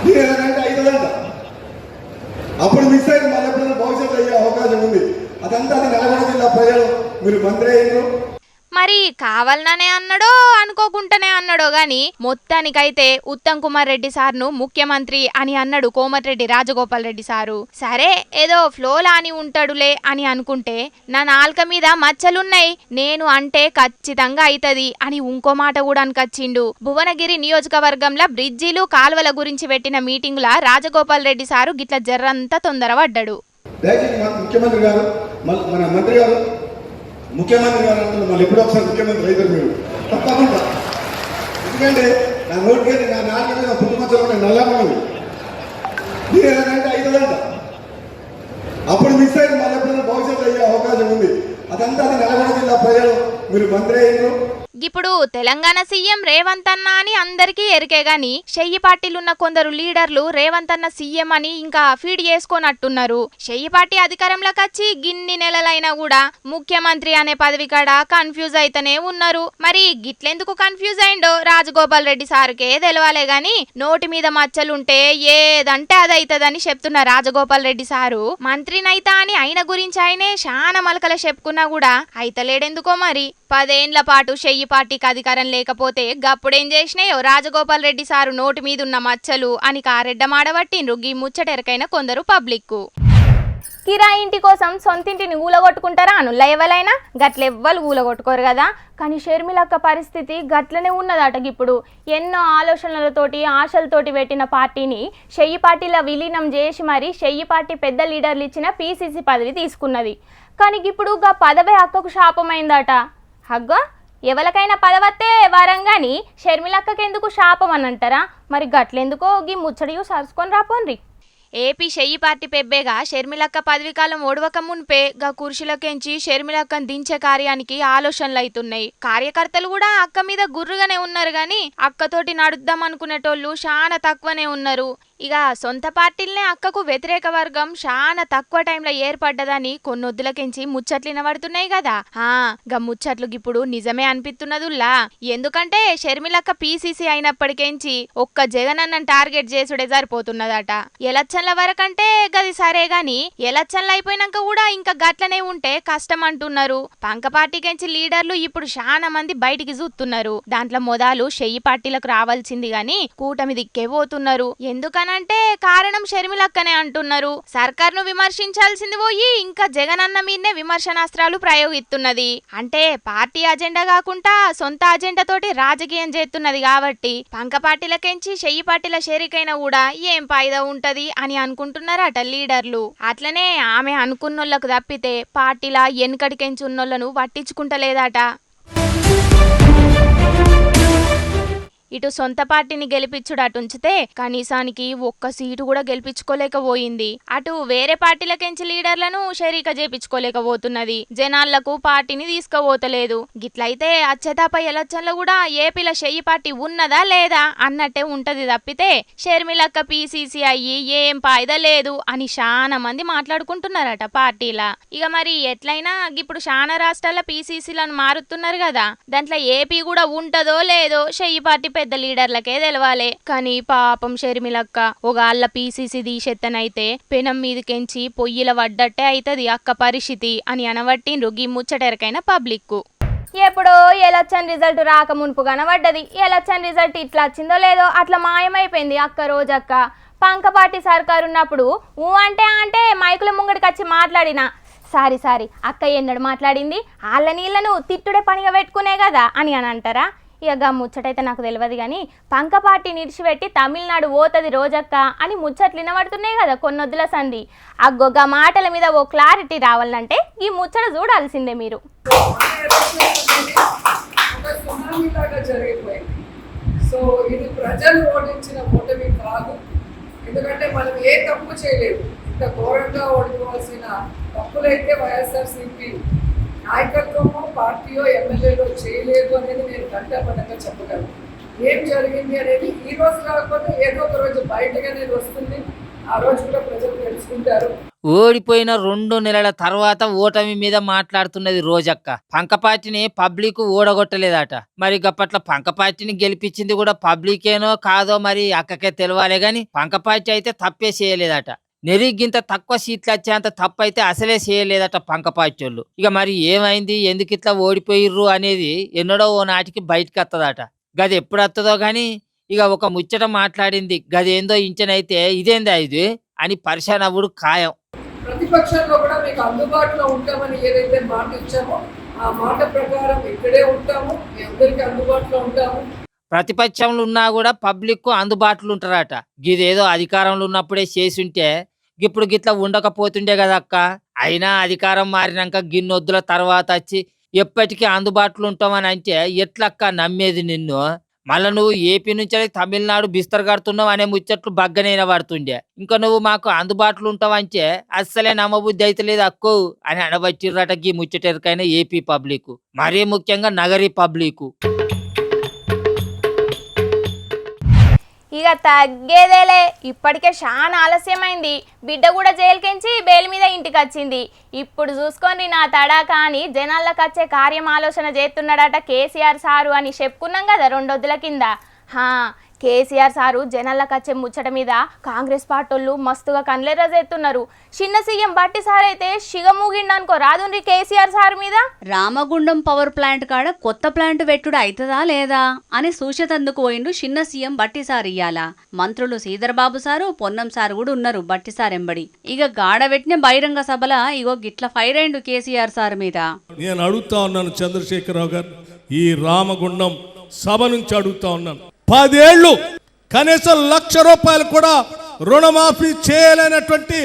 మీరు ఏదంటే అవుతుందంట. అప్పుడు మిస్ అయితే మళ్ళీ ఎప్పుడైనా భవిష్యత్తు అయ్యే అవకాశం ఉంది. అదంతా అది నల్గొండ జిల్లా ప్రజలు మీరు మంత్రి అయ్యారు. మరి కావాలనే అన్నాడో అనుకోకుండానే అన్నాడో గాని మొత్తానికైతే ఉత్తమ్ కుమార్ రెడ్డి సార్ను ముఖ్యమంత్రి అని అన్నాడు కోమటిరెడ్డి రాజగోపాల్ రెడ్డి సారు. సరే ఏదో ఫ్లోలా అని ఉంటాడులే అని అనుకుంటే నా నాల్క మీద మచ్చలున్నాయి, నేను అంటే ఖచ్చితంగా అయితది అని ఇంకో మాట కూడా అనుకొచ్చిండు. భువనగిరి నియోజకవర్గంలో బ్రిడ్జిలు కాల్వల గురించి పెట్టిన మీటింగుల రాజగోపాల్ రెడ్డి సారు గిట్ల జర్రంతా తొందరపడ్డాడు. దయచేసి ముఖ్యమంత్రి గారు మన మంత్రి గారు ముఖ్యమంత్రి గారు అంటే మళ్ళీ ఎప్పుడో ఒకసారి ముఖ్యమంత్రి అవుతారు మీరు తప్పకుండా. ఎందుకంటే నా నోటికి నా నాన్న మీద పుట్టుమచ్చలు నల్లమన్నది మీరు ఎలాగంటే అవుతుందంట. అప్పుడు మిస్ అయింది, మళ్ళీ ఎప్పుడైనా భవిష్యత్తు అయ్యే అవకాశం ఉంది. అదంతా నల్గొండ జిల్లా ప్రజలు మీరు మంత్రి అయ్యారు. ఇప్పుడు తెలంగాణ సీఎం రేవంత్ అన్న అని అందరికీ ఎరికే గాని షెయ్యి పార్టీలున్న కొందరు లీడర్లు రేవంత్ అన్న సీఎం అని ఇంకా ఫీడ్ చేసుకోనట్టున్నారు. షెయ్యి పార్టీ అధికారంలోకి వచ్చి గిన్ని నెలలైనా కూడా ముఖ్యమంత్రి అనే పదవి కాడ కన్ఫ్యూజ్ అయితేనే ఉన్నారు. మరి గిట్లెందుకు కన్ఫ్యూజ్ అయిండో రాజగోపాల్ రెడ్డి సార్కే తెలవాలే గాని నోటి మీద మచ్చలుంటే ఏదంటే అదైతదని చెప్తున్న రాజగోపాల్ రెడ్డి సారు మంత్రినైతా అని ఆయన గురించి ఆయనే చాలా మలకల చెప్పుకున్నా కూడా అయితలేడెందుకో మరి. 10 ఏండ్ల పాటు షెయ్యి పార్టీకి అధికారం లేకపోతే గప్పుడేం చేసినాయో రాజగోపాల్ రెడ్డి సారు నోటి మీద ఉన్న మచ్చలు అని కారెడ్డమాడబట్టిండ్రు గీ ముచ్చటెరకైన కొందరు పబ్లిక్. కిరాయి ఇంటి కోసం సొంతింటిని ఊలగొట్టుకుంటారా అనుల్లా ఎవరైనా? గట్లెవ్వలు ఊలగొట్టుకోరు కదా. కానీ షర్మిలక్క పరిస్థితి గట్లనే ఉన్నదట. ఇప్పుడు ఎన్నో ఆలోచనలతోటి ఆశలతోటి పెట్టిన పార్టీని షెయ్యి పార్టీలో విలీనం చేసి మరి షెయ్యి పార్టీ పెద్ద లీడర్లు ఇచ్చిన పీసీసీ పదవి తీసుకున్నది. కానీ ఇప్పుడు గా పదవే అక్కకు శాపమైందట. హగ్గా ఎవరికైనా పదవత్తే వరంగాని షర్మిలక్కకెందుకు శాపం అని అంటారా? మరి గట్లెందుకో గీ ముచ్చడియు సరుసుకొని రాపోన్రి. ఏపీ షెయ్యి పార్టీ పెబ్బేగా షర్మిలక్క పదవికాలం ఓడవక మున్పే గా కుర్చీలకెంచి షర్మిలక్కను దించే కార్యానికి ఆలోచనలు అవుతున్నాయి. కార్యకర్తలు కూడా అక్క మీద గుర్రుగానే ఉన్నారు గాని అక్కతోటి నడుద్దాం అనుకునేటోళ్ళు చాలా తక్కువనే ఉన్నారు. ఇక సొంత పార్టీలనే అక్కకు వ్యతిరేక వర్గం చాలా తక్కువ టైంలో ఏర్పడ్డదని కొన్నొద్దులకెంచి ముచ్చట్లు వినబడుతున్నాయి కదా. గా ముచ్చట్లు ఇప్పుడు నిజమే అనిపిస్తున్నదుల్లా. ఎందుకంటే షర్మిలక్క పీసీసీ అయినప్పటికెంచి ఒక్క జగనన్న టార్గెట్ చేసుడే సరిపోతున్నదట. ఎలక్షన్ల వరకంటే గది సరే గాని ఎలక్షన్లు అయిపోయినాక కూడా ఇంకా గట్లనే ఉంటే కష్టం అంటున్నారు. పంక పార్టీకెంచి లీడర్లు ఇప్పుడు చాలా మంది బయటికి చూస్తున్నారు. దాంట్లో మొదలు షెయ్యి పార్టీలకు రావాల్సింది గాని కూటమి దిక్కే పోతున్నారు. ఎందుకని అంటే కారణం షర్మిలక్కనే అంటున్నారు. సర్కార్ను విమర్శించాల్సింది పోయి ఇంకా జగనన్న మీదనే విమర్శనాస్త్రాలు ప్రయోగిస్తున్నది. అంటే పార్టీ అజెండా కాకుండా సొంత అజెండా తోటి రాజకీయం చేస్తున్నది కాబట్టి పంక పార్టీలకెంచి షెయ్యి పార్టీల షేరికైనా కూడా ఏం ఫాయిదా ఉంటది అని అనుకుంటున్నారట లీడర్లు. అట్లనే ఆమె అనుకున్నోళ్లకు తప్పితే పార్టీలా ఎన్నికడికెంచి ఉన్నోళ్లను పట్టించుకుంటలేదట. ఇటు సొంత పార్టీని గెలిపించుడు అటుంచితే కనీసానికి ఒక్క సీటు కూడా గెలిపించుకోలేకపోయింది. అటు వేరే పార్టీలకెంచి లీడర్లను షరీక చేపించుకోలేకపోతున్నది. జనాలకు పార్టీని తీసుకుపోతలేదు. గిట్లయితే అచ్చతాపై ఎలక్షన్లో కూడా ఏపీలో షెయ్యి పార్టీ ఉన్నదా లేదా అన్నట్టే ఉంటది తప్పితే షర్మిలక్క పీసీసీ అయ్యి ఏం ఫాయిదా లేదు అని చాలా మంది మాట్లాడుకుంటున్నారట పార్టీలా. ఇక మరి ఎట్లయినా ఇప్పుడు చాలా రాష్ట్రాల పీసీసీలను మారుతున్నారు కదా. దాంట్లో ఏపీ కూడా ఉంటదో లేదో షెయ్యి పార్టీ పెద్ద లీడర్లకే తెలవాలే. కానీ పాపం షర్మిలక్క ఒకళ్ళ పీసీసీ తీసెత్తనైతే పెనం మీదకెంచి పొయ్యిల వడ్డట్టే అయితది అక్క పరిస్థితి అని అనబట్టిండ్రు గీ ముచ్చటెరకైన పబ్లిక్. ఎప్పుడో ఎలక్షన్ రిజల్ట్ రాక మునుపు కనబడ్డది. ఎలక్షన్ రిజల్ట్ ఇట్లా వచ్చిందో లేదో అట్లా మాయమైపోయింది అక్క రోజక్క. పంక పార్టీ సర్కారు ఉన్నప్పుడు అంటే మైకుల ముంగడికి వచ్చి మాట్లాడినా సారీ అక్క ఎన్నడు మాట్లాడింది వాళ్ళ నీళ్లను తిట్టుడే పనిగా పెట్టుకునే కదా అని అంటారా? ఇక ముచ్చటైతే నాకు తెలియదు కానీ పంక పార్టీ నిడిచిపెట్టి తమిళనాడు పోతుంది రోజక్క అని ముచ్చట్లు వినబడుతున్నాయి కదా కొన్నొద్దుల సంధి. అగ్గొగ్గ మాటల మీద ఓ క్లారిటీ రావాలంటే ఈ ముచ్చట చూడాల్సిందే మీరు. సో ఇది ప్రజలు ఓడించిన ఓటమి కాదు. ఎందుకంటే మనం ఏ తప్పు చేయలేదు. ఇంత ఘోరంగా ఓడిపోవాల్సిన తప్పులైతే వైఎస్ఆర్సీపీ నాయకత్వమో పార్టీయో ఎమ్మెల్యేలో చేయలేదు అనేది నేను గంటపడంగా చెప్పగలను. ఏం జరిగింది అనేది ఈ రోజు కాకపోతే ఏదో ఒక రోజు బయటగానే వస్తుంది. ఆ రోజు కూడా ప్రజలు తెలుసుకుంటారు. ఓడిపోయిన 2 నెలల తర్వాత ఓటమి మీద మాట్లాడుతున్నది రోజక్క. పంక పార్టీని పబ్లిక్ ఓడగొట్టలేదట. మరి గప్పట్ల పంక పార్టీని గెలిపించింది కూడా పబ్లికేనో కాదో మరి అక్కకే తెలవాలే గాని పంక పార్టీ అయితే తప్పే చేయలేదట. నెరిగింత తక్కువ సీట్లు వచ్చేంత తప్పు అయితే అసలే చేయలేదట పంకపాచోళ్ళు. ఇక మరి ఏమైంది, ఎందుకు ఇట్లా ఓడిపోయిర్రు అనేది ఎన్నడో ఓ నాటికి బయటకు వస్తుందట. గది ఎప్పుడు వస్తుందో గాని ఇక ఒక ముచ్చట మాట్లాడింది, గదేందో ఇంచనైతే ఇదేందా ఇది అని పరిశాన్ అవ్వడు ఖాయం. ప్రతిపక్షంలో కూడా మీకు అందుబాటులో ఉంటామని ఏదైతే మాట ఇచ్చామో ఆ మాట ప్రకారం ఇక్కడే ఉంటాము, మీ అందరికీ అందుబాటులో ఉంటాము. ప్రతిపక్షంలో ఉన్నా కూడా పబ్లిక్ అందుబాటులో ఉంటారట. గిదేదో అధికారంలో ఉన్నప్పుడే చేసుంటే ఇప్పుడు గిట్లా ఉండకపోతుండే కదా అక్క. అయినా అధికారం మారినాక గిన్నొద్దుల తర్వాత వచ్చి ఎప్పటికీ అందుబాటులో ఉంటామని అంటే ఎట్లక్క నమ్మేది నిన్ను? మళ్ళా నువ్వు ఏపీ నుంచి తమిళనాడు బిస్తర్ కడుతున్నావు అనే ముచ్చట్లు బగ్గనైనా పడుతుండే. ఇంకా నువ్వు మాకు అందుబాటులో ఉంటావంటే అస్సలే నమ్మబుద్ధి అయితే లేదు అక్కో అని అనబట్టిర్రట గీ ముచ్చటెరకైన ఏపీ పబ్లిక్, మరీ ముఖ్యంగా నగరీ పబ్లిక్. ఇక తగ్గేదేలే, ఇప్పటికే చాలా ఆలస్యమైంది. బిడ్డ కూడా జైలుకెంచి బెయిల్ మీద ఇంటికి వచ్చింది. ఇప్పుడు చూసుకొని నా తడాకా అని జనాల్లోకి వచ్చే కార్యం ఆలోచన చేస్తున్నాడట కేసీఆర్ సారు అని చెప్పుకున్నాం కదా 2 రోజుల కింద. కేసీఆర్ సారు జనాల్లోకి వచ్చే ముచ్చట మీద కాంగ్రెస్ పార్టీలు మస్తుగా కన్లెర్ర చేస్తున్నారు. చిన్న సీఎం బట్టి సార్ అయితే షిగమూగిండనుకో రాదుండ్రి కేసీఆర్ సార్ మీద. రామగుండం పవర్ ప్లాంట్ కాడ కొత్త ప్లాంట్ పెట్టుడు అవుతుందా లేదా అని సూచతందుకు పోయిండు చిన్న సీఎం బట్టి సార్ ఇయ్యాల. మంత్రులు శ్రీధర్బాబు సారు, పొన్నం సారు కూడా ఉన్నారు బట్టి సార్ ఎంబడి. ఇక గాడబెట్టిన బహిరంగ సభల ఇగో గిట్ల ఫైర్ అయిండు కేసీఆర్ సార్ మీద. నేను అడుగుతా ఉన్నాను చంద్రశేఖరరావు గారు, ఈ రామగుండం సభ నుంచి అడుగుతా ఉన్నాను, 10 ఏళ్ళు కనీసం ₹1,00,000 కూడా రుణమాఫీ చేయలేనటువంటి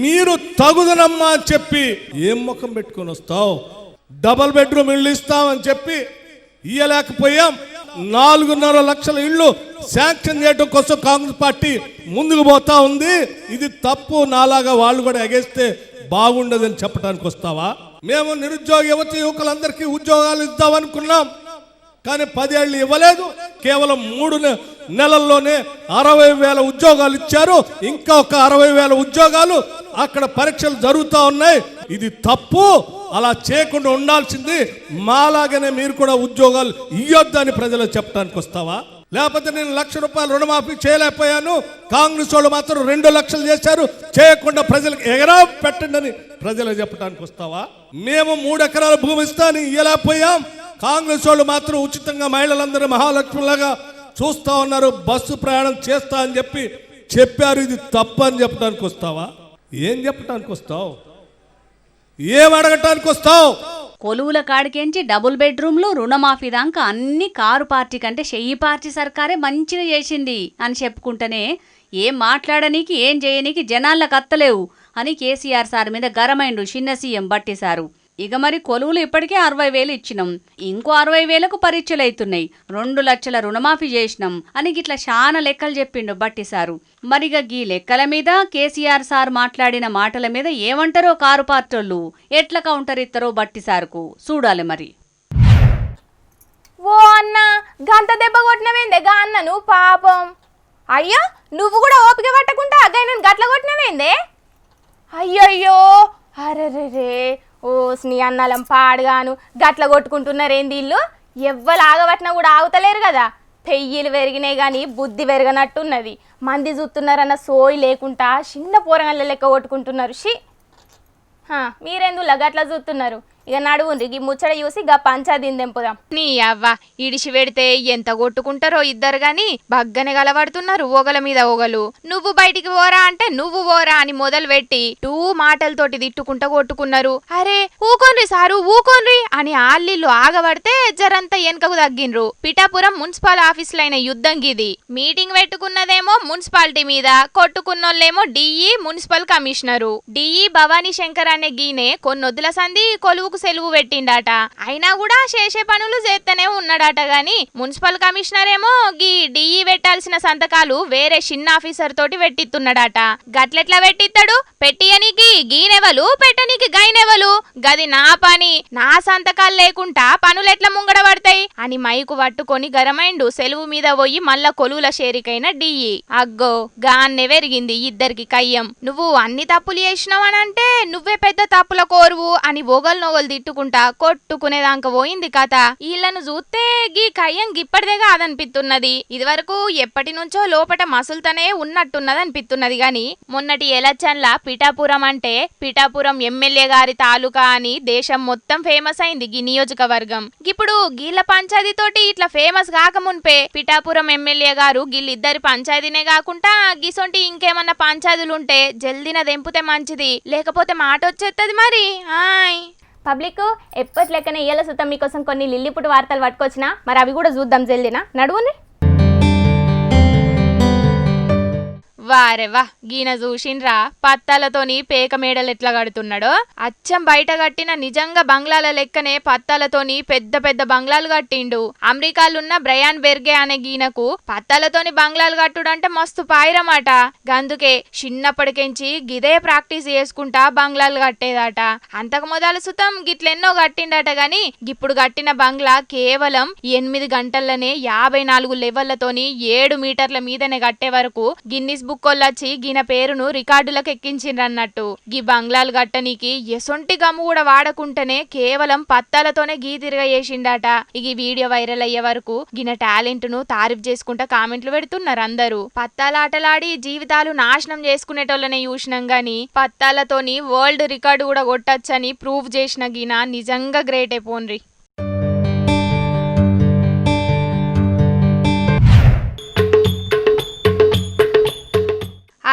మీరు తగుదనమ్మా అని చెప్పి ఏం ముఖం పెట్టుకొని వస్తావు? డబుల్ బెడ్రూమ్ ఇళ్ళు ఇస్తామని చెప్పి ఇయ్యలేకపోయాం. 4.5 లక్షల ఇళ్ళు శాంక్షన్ చేయడం కోసం కాంగ్రెస్ పార్టీ ముందుకు పోతా ఉంది. ఇది తప్పు, నాలాగా వాళ్ళు కూడా ఎగేస్తే బాగుండదని చెప్పడానికి వస్తావా? మేము నిరుద్యోగ యువకులందరికీ ఉద్యోగాలు ఇద్దామనుకున్నాం, కానీ 10 ఏళ్ళు ఇవ్వలేదు. కేవలం 3 నెలల్లోనే 60,000 ఉద్యోగాలు ఇచ్చారు. ఇంకా ఒక 60,000 ఉద్యోగాలు అక్కడ పరీక్షలు జరుగుతూ ఉన్నాయి. ఇది తప్పు, అలా చేయకుండా ఉండాల్సింది. మాలాగానే మీరు కూడా ఉద్యోగాలు ఇయ్యొద్దని ప్రజలు చెప్పడానికి వస్తావా? లేకపోతే నేను ₹1,00,000 రుణమాఫీ చేయలేకపోయాను, కాంగ్రెస్ వాళ్ళు మాత్రం 2 లక్షలు చేశారు, చేయకుండా ప్రజలకు ఎగరా పెట్టండి అని ప్రజలు చెప్పడానికి వస్తావా? మేము 3 ఎకరాల భూమి ఇస్తాను ఇయ్యలేకపోయాం, కాంగ్రెస్ వాళ్ళు మాత్రం ఉచితంగా మహిళలందరూ మహాలక్ష్మిలాగా చూస్తా ఉన్నారు, బస్సు ప్రయాణం చేస్తా అని చెప్పారు. ఇది తప్పు అని చెప్పడానికి వస్తావా? ఏం చెప్పడానికి వస్తావు? ఏం అడగటానికి వస్తావు? కొలువుల కాడికెంచి డబుల్ బెడ్రూమ్లు, రుణమాఫీ దాకా అన్ని కారు పార్టీ కంటే చెయ్యి పార్టీ సర్కారే మంచిగా చేసింది అని చెప్పుకుంటేనే ఏం మాట్లాడనీకి ఏం చేయనీకి జనాలకు అత్తలేవు అని కేసీఆర్ సార్ మీద గరమైండు చిన్న సీఎం బట్టి సారు. ఇక మరి కొలువులు ఇప్పటికే 60,000 ఇచ్చినాం, ఇంకో 60,000కు పరీక్షలు అవుతున్నాయి, 2 లక్షల రుణమాఫీ చేసినాం అని గిట్లా చాలా లెక్కలు చెప్పిండు బట్టి సారు. మరిగా గీ లెక్కల మీద కేసీఆర్ సార్ మాట్లాడిన మాటల మీద ఏమంటారో కారు పార్టీలు, ఎట్లా కౌంటర్ ఇస్తారో బట్టి సార్కు చూడాలి మరి. ఓ అన్న గంత దెబ్బ కొట్టినవేందే గా అన్నను పాపం. అయ్యో నువ్వు కూడా ఓపిక పట్టకుండా అగ్గయ్య గట్ల కొట్టినవేందే? అయ్యయ్యో అరెరే ఓ స్నీ అన్నలం పాడుగాను గట్ల కొట్టుకుంటున్నారేంది ఇల్లు? ఎవ్వరు ఆగబట్టినా కూడా ఆగుతలేరు కదా. పెయ్యిలు పెరిగినాయి కానీ బుద్ధి పెరగనట్టున్నది. మంది చూస్తున్నారన్న సోయి లేకుండా చిన్న పోరగాళ్ళ లెక్క కొట్టుకుంటున్నారు. మీరెందుకు గట్లా చూస్తున్నారు? ఇక నడువుండ్రి ఈ ముచ్చట చూసి గా పంచాదీని దెంపుదాం. నీ అవ్వ ఇడిచి పెడితే ఎంత కొట్టుకుంటారో ఇద్దరు గాని బగ్గనే గలబడుతున్నారు ఓగల మీద ఓగలు. నువ్వు బయటికి పోరా అంటే నువ్వు పోరా అని మొదలు పెట్టి 2 మాటలతోటి తిట్టుకుంటా కొట్టుకున్నారు. అరే ఊకోన్రి సారు ఊకోన్రి అని ఆల్లిళ్ళు ఆగబడితే జరంతా వెనకకు తగ్గిన్రు. పిఠాపురం మున్సిపల్ ఆఫీసులైన యుద్ధం గిది. మీటింగ్ పెట్టుకున్నదేమో మున్సిపాలిటీ మీద, కొట్టుకున్నోళ్ళేమో DE municipal commissioner. DE Bhavani Shankar అనే గీనే కొన్నొద్దుల సంధి కొలువు సెలవు పెట్టిండట. అయినా కూడా చేసే పనులు చేస్తూనే ఉన్నాడట గాని మున్సిపల్ కమిషనర్ ఏమో గీ డిఈ పెట్టాల్సిన సంతకాలు వేరే చిన్న ఆఫీసర్ తోటి పెట్టిస్తున్నాడట. గట్లెట్లా పెట్టిస్తాడు? పెట్టియనికి గీనెవలు, పెట్టనికి గైనెవలు? గది నా పని, నా సంతకాలు లేకుండా పనులెట్లా ముంగడబడతాయి అని మైకు పట్టుకొని గరమైండు సెలవు మీద పోయి మళ్ళా కొలువుల షేరికైన డిఈ. అగ్గో గాన్నే వెరిగింది ఇద్దరికి కయ్యం. నువ్వు అన్ని తప్పులు చేసినావు అని అంటే నువ్వే పెద్ద తప్పుల కోరువు అని ఓగల్ నోగలు ఒకరికొకరు తిట్టుకుంటా కొట్టుకునేదాకా పోయింది కథ. వీళ్ళను చూస్తే గీ కయ్యం గిప్పటిదే కాదనిపిస్తున్నది. ఇది వరకు ఎప్పటి నుంచో లోపట మసులుతనే ఉన్నట్టున్నది అనిపిస్తున్నది గాని మొన్నటి ఎలక్షన్ల పిఠాపురం అంటే పిఠాపురం ఎమ్మెల్యే గారి తాలూకా అని దేశం మొత్తం ఫేమస్ అయింది గీ నియోజకవర్గం. ఇప్పుడు గీళ్ళ పంచాయతీ తోటి ఇట్లా ఫేమస్ కాకమున్పే పిఠాపురం ఎమ్మెల్యే గారు గిల్లిద్దరి పంచాయతీనే కాకుండా గిసొంటి ఇంకేమన్నా పంచాయతీలుంటే జల్దిన దెంపుతే మంచిది, లేకపోతే మాట వచ్చేస్తుంది మరి. పబ్లిక్ ఎప్పటి లెక్కనే ఇయ్యాల సుతం మీకోసం కొన్ని లిల్లిపుట్టు వార్తలు పట్టుకొచ్చినా, మరి అవి కూడా చూద్దాం జల్దినా. నడువుని వారెవా గీన చూసిండ్రా పత్తాలతోని పేక మేడలు ఎట్లా కడుతున్నాడో. అచ్చం బయట కట్టిన నిజంగా బంగ్లాల లెక్కనే పత్తాలతోని పెద్ద పెద్ద బంగ్లాలు కట్టిండు. అమెరికాలున్న బ్రయాన్ బెర్గే అనే గీనకు పత్తాలతోని బంగ్లాలు కట్టుడంటే మస్తు పాయిరమాట. గందుకే చిన్నప్పటికెంచి గిదే ప్రాక్టీస్ చేసుకుంటా బంగ్లాలు కట్టేదట. అంతకు మొదలు సుతం గిట్లెన్నో కట్టిండట గాని ఇప్పుడు కట్టిన బంగ్లా కేవలం 8 గంటల్లోనే 54 లెవెళ్లతోని 7 మీటర్ల మీదనే కట్టే వరకు గిన్నిస్ బుక్కొల్లొచ్చి గిన పేరును రికార్డులకు ఎక్కించిండ్రన్నట్టు. గీ బంగ్లాలు గట్టనికి ఎసొంటి గమ్ము కూడా వాడకుంటేనే కేవలం పత్తాలతోనే గీ తిరగేసిండట. ఈ వీడియో వైరల్ అయ్యే వరకు గిన టాలెంట్ ను తారీఫ్ చేసుకుంటా కామెంట్లు పెడుతున్నారు అందరూ. పత్తాలాటలాడి జీవితాలు నాశనం చేసుకునేటోళ్ళనే చూసినాం గాని పత్తాలతోని వరల్డ్ రికార్డు కూడా కొట్టచ్చని ప్రూవ్ చేసిన గిన నిజంగా గ్రేటే పోన్రి.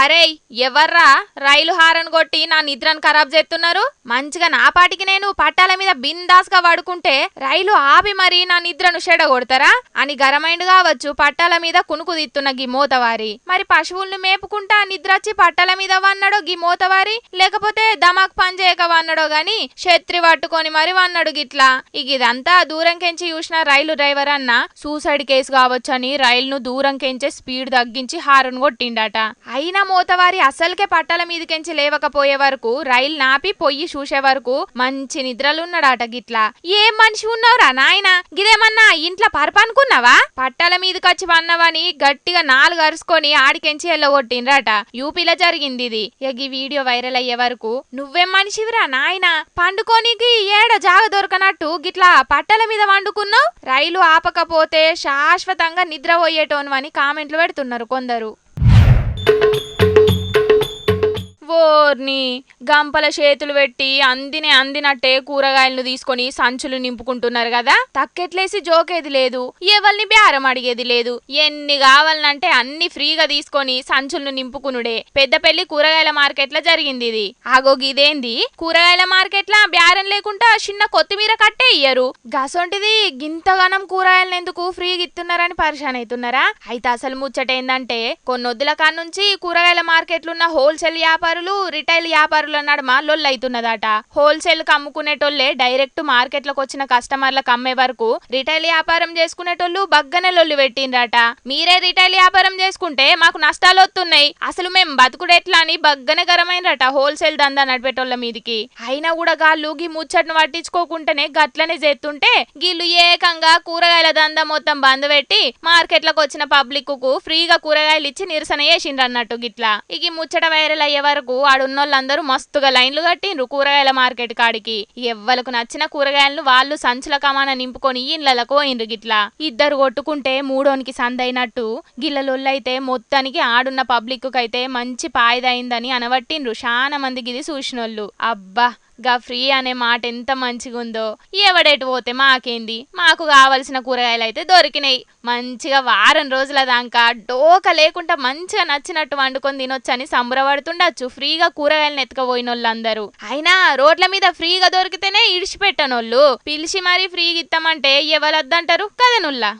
అరే ఎవర్రా రైలు హారన్ కొట్టి నా నిద్రను ఖరాబ్ చేస్తున్నారు? మంచిగా నా పాటికి నేను పట్టాల మీద బిందాస్ గా పడుకుంటే రైలు ఆపి మరి నా నిద్రను చెడగొడతారా అని గరమైండ్ కావచ్చు పట్టాల మీద కునుకు దిత్తున్న గీ మోతవారి. మరి పశువులను మేపుకుంటా నిద్రచ్చి పట్టాల మీద వన్నాడో గీ మోతవారి, లేకపోతే దమాక్ పనిచేయక వన్నాడో గాని శత్రి పట్టుకొని మరి వన్నాడు గిట్లా. ఇదంతా దూరం కెంచి చూసిన రైలు డ్రైవర్ అన్న సూసైడ్ కేసు కావచ్చు అని రైలును దూరం కెంచే స్పీడ్ తగ్గించి హారన్ కొట్టిండట. అయినా మోతవారి అసలుకే పట్టాల మీదకెంచి లేవకపోయే వరకు రైలు నాపి పొయ్యి చూసే వరకు మంచి నిద్రలున్నాడట. గిట్లా ఏం మనిషి ఉన్నావురా నాయన, గిదేమన్నా ఇంట్లో పరపనుకున్నావా? పట్టాల మీదకొచ్చి వన్నవని గట్టిగా 4 అరుసుకొని ఆడికెంచి ఎల్లగొట్టిండ్రట. యూపీలో జరిగింది ఇది. ఈ వీడియో వైరల్ అయ్యే వరకు నువ్వేం మనిషివిరా నాయన, పండుకోనికి ఏడ జాగ దొరకనట్టు గిట్లా పట్టాల మీద వండుకున్నావు? రైలు ఆపకపోతే శాశ్వతంగా నిద్ర పోయేటోను అని కామెంట్లు పెడుతున్నారు కొందరు. ఓర్ని గంపల చేతులు పెట్టి అందినట్టే కూరగాయలను తీసుకొని సంచులు నింపుకుంటున్నారు కదా. తక్కెట్లేసి జోకేది లేదు, ఎవరిని బేరం అడిగేది లేదు. ఎన్ని కావాలనంటే అన్ని ఫ్రీగా తీసుకొని సంచులను నింపుకునుడే. పెద్దపల్లి కూరగాయల మార్కెట్ లో జరిగింది ఇది. ఇదేంది కూరగాయల మార్కెట్ లా బేరం లేకుండా చిన్న కొత్తిమీర కట్టే ఇయ్యరు. గసొంటిది గింతగానం కూరగాయలను ఎందుకు ఫ్రీగా ఇస్తున్నారని పరిశాన్ అవుతున్నారా? అయితే అసలు ముచ్చటేందంటే కొన్నొద్దుల కానుంచి కూరగాయల మార్కెట్లున్న హోల్సేల్ వ్యాపారులు రిటైల్ వ్యాపారుల నడుమ లొల్లైతున్నదట. హోల్సేల్ కు అమ్ముకునేటోళ్లే డైరెక్ట్ మార్కెట్ లకు వచ్చిన కస్టమర్లకు అమ్మే వరకు రిటైల్ వ్యాపారం చేసుకునేటోళ్లు బగ్గనే లొల్లి పెట్టిండ్రట. మీరే రిటైల్ వ్యాపారం చేసుకుంటే మాకు నష్టాలు వస్తున్నాయి, అసలు మేము బతుకుడెట్లా అని బగ్గనే గరమైనరట హోల్సేల్ దందా నడిపేటోళ్ల మీదికి. అయినా కూడా గాళ్ళు గీ ముచ్చట్ను పట్టించుకోకుంటేనే గట్లనే చేస్తుంటే గీళ్ళు ఏకంగా కూరగాయల దందా మొత్తం బంద్ పెట్టి మార్కెట్లకు వచ్చిన పబ్లిక్ కు ఫ్రీగా కూరగాయలు ఇచ్చి నిరసన చేసిండ్రన్నట్టు. గిట్లా ఈ ముచ్చట వైరల్ అయ్యే వరకు ఆడున్నోళ్ళందరూ మస్తుగా లైన్లు కట్టిండ్రు కూరగాయల మార్కెట్ కాడికి. ఎవ్వలకు నచ్చిన కూరగాయలను వాళ్ళు సంచుల కమాన నింపుకొని ఇళ్ళలకు పోయిండ్రు. గిట్లా ఇద్దరు కొట్టుకుంటే మూడోనికి సందైనట్టు గిల్లలొల్లైతే మొత్తానికి ఆడున్న పబ్లిక్ కైతే మంచి పాయిదైందని అనబట్టిండ్రు చాలా మంది గిది చూసినోళ్ళు. అబ్బా గా ఫ్రీ అనే మాట ఎంత మంచిగుందో. ఎవడెటు పోతే మాకేంది, మాకు కావలసిన కూరగాయలు అయితే దొరికినాయి. మంచిగా వారం రోజుల దాకా డోక లేకుండా మంచిగా నచ్చినట్టు వండుకొని తినొచ్చని సంబరపడుతుండొచ్చు ఫ్రీగా కూరగాయలను ఎత్తుకపోయినోళ్ళందరూ. అయినా రోడ్ల మీద ఫ్రీగా దొరికితేనే ఇడిచిపెట్టనోళ్ళు పిలిచి మరీ ఫ్రీగా ఇస్తామంటే ఎవరద్దంటారు కదనుల్లా.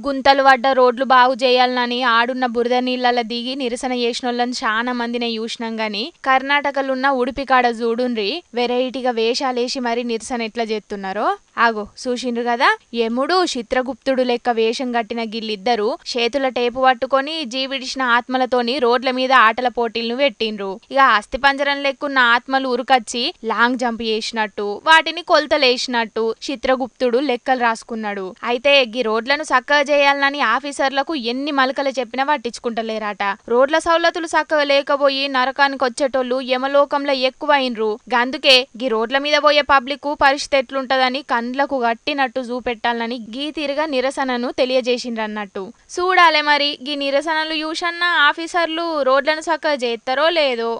గుంతలు పడ్డ రోడ్లు బాగు చేయాలని ఆడున్న బురద నీళ్ళ దిగి నిరసన చేసినోళ్ళని చాలా మందినే చూసినాం గాని కర్ణాటకలున్న ఉడిపి కాడ చూడుండ్రి వెరైటీగా వేషాలేసి మరి నిరసన ఎట్లా చేస్తున్నారో. ఆగో చూసిండ్రు కదా, యముడు చిత్రగుప్తుడు లెక్క వేషం కట్టిన గిల్లిద్దరు చేతుల టేపు పట్టుకొని జీవిడిచిన ఆత్మలతోని రోడ్ల మీద ఆటల పోటీలను పెట్టిండ్రు. ఇక అస్థిపంజరం లెక్కున్న ఆత్మలు ఉరుకచ్చి లాంగ్ జంప్ చేసినట్టు వాటిని కొలతలేసినట్టు చిత్రగుప్తుడు లెక్కలు రాసుకున్నాడు. అయితే గీ రోడ్లను చక్కగా చేయాలని ఆఫీసర్లకు ఎన్ని మలకలు చెప్పినా పట్టించుకుంటలేరాట. రోడ్ల సౌలతులు చక్కగా లేకపోయి నరకానికి వచ్చేటోళ్ళు యమలోకంలో ఎక్కువైనరు. అందుకే గీ రోడ్ల మీద పోయే పబ్లిక్ పరిస్థితి ఎట్లుంటదని కండ్లకు గట్టినట్టు చూపెట్టాలని గీ తీరుగా నిరసనను తెలియజేసిండ్రన్నట్టు. చూడాలే మరి గీ నిరసనలు చూసన్న ఆఫీసర్లు రోడ్లను చక్కగా చేస్తారో లేదో.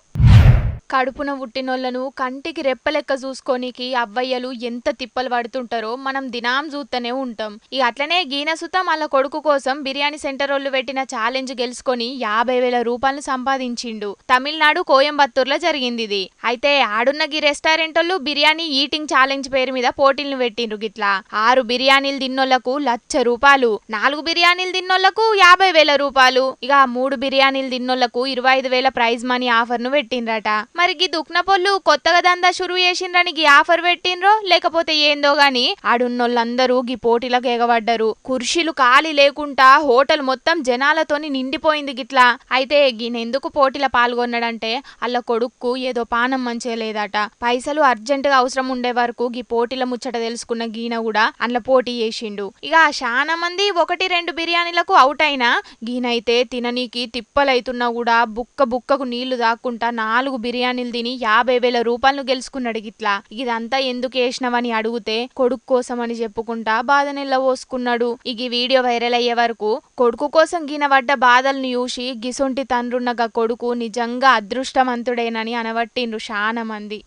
కడుపున పుట్టినోళ్లను కంటికి రెప్పలెక్క చూసుకోనికి అవ్వయ్యలు ఎంత తిప్పలు పడుతుంటారో మనం దినాం చూస్తూనే ఉంటాం. ఇక అట్లనే గీనసుతం వాళ్ళ కొడుకు కోసం బిర్యానీ సెంటర్ వాళ్ళు పెట్టిన ఛాలెంజ్ గెలుచుకొని 50,000 రూపాయలు సంపాదించిండు. తమిళనాడు కోయంబత్తూర్లో జరిగింది ఇది. అయితే ఆడున్న గీ రెస్టారెంట్ వాళ్ళు బిర్యానీ ఈటింగ్ ఛాలెంజ్ పేరు మీద పోటీలను పెట్టిండ్రు. గిట్లా 6 బిర్యానీలు తిన్నోళ్లకు 1,00,000 రూపాయలు, 4 బిర్యానీలు తిన్నోళ్లకు 50,000 రూపాయలు, ఇక 3 బిర్యానీలు తిన్నోళ్లకు 25,000 ప్రైజ్ మనీ ఆఫర్ ను పెట్టిండ్రట. మరి గీ దుక్నపోళ్ళు కొత్తగా దందా షురు చేసిండ్రని గీ ఆఫర్ పెట్టిండ్రో లేకపోతే ఏందో గాని ఆడున్నోళ్ళందరూ గీ పోటీలకు ఎగబడ్డారు. కుర్చీలు ఖాళీ లేకుండా హోటల్ మొత్తం జనాలతోని నిండిపోయింది గిట్లా. అయితే గీనెందుకు పోటీలో పాల్గొన్నాడంటే వాళ్ళ కొడుక్కు ఏదో పానం మంచిగా లేదట. పైసలు అర్జెంటుగా అవసరం ఉండే వరకు గీ పోటీల ముచ్చట తెలుసుకున్న గీన కూడా అందులో పోటీ చేసిండు. ఇక చాలా మంది 1-2 బిర్యానీలకు అవుట్ అయినా గీనైతే తిననీకి తిప్పలైతున్నా కూడా బుక్కకు నీళ్లు దాక్కుంటా 4 బిర్యానీలు తిని 50,000 రూపాయలను గెలుచుకున్నాడు. గిట్లా ఇదంతా ఎందుకు వేసినవని అడిగితే కొడుకు కోసం అని చెప్పుకుంటా బాధనెల్ల పోసుకున్నాడు. ఈ వీడియో వైరల్ అయ్యే వరకు కొడుకు కోసం గీన పడ్డ బాధలను చూసి గిసొంటి తండ్రున్నగా కొడుకు నిజంగా అదృష్టవంతుడేనని అనవట్టిండ్రు చాలా మంది.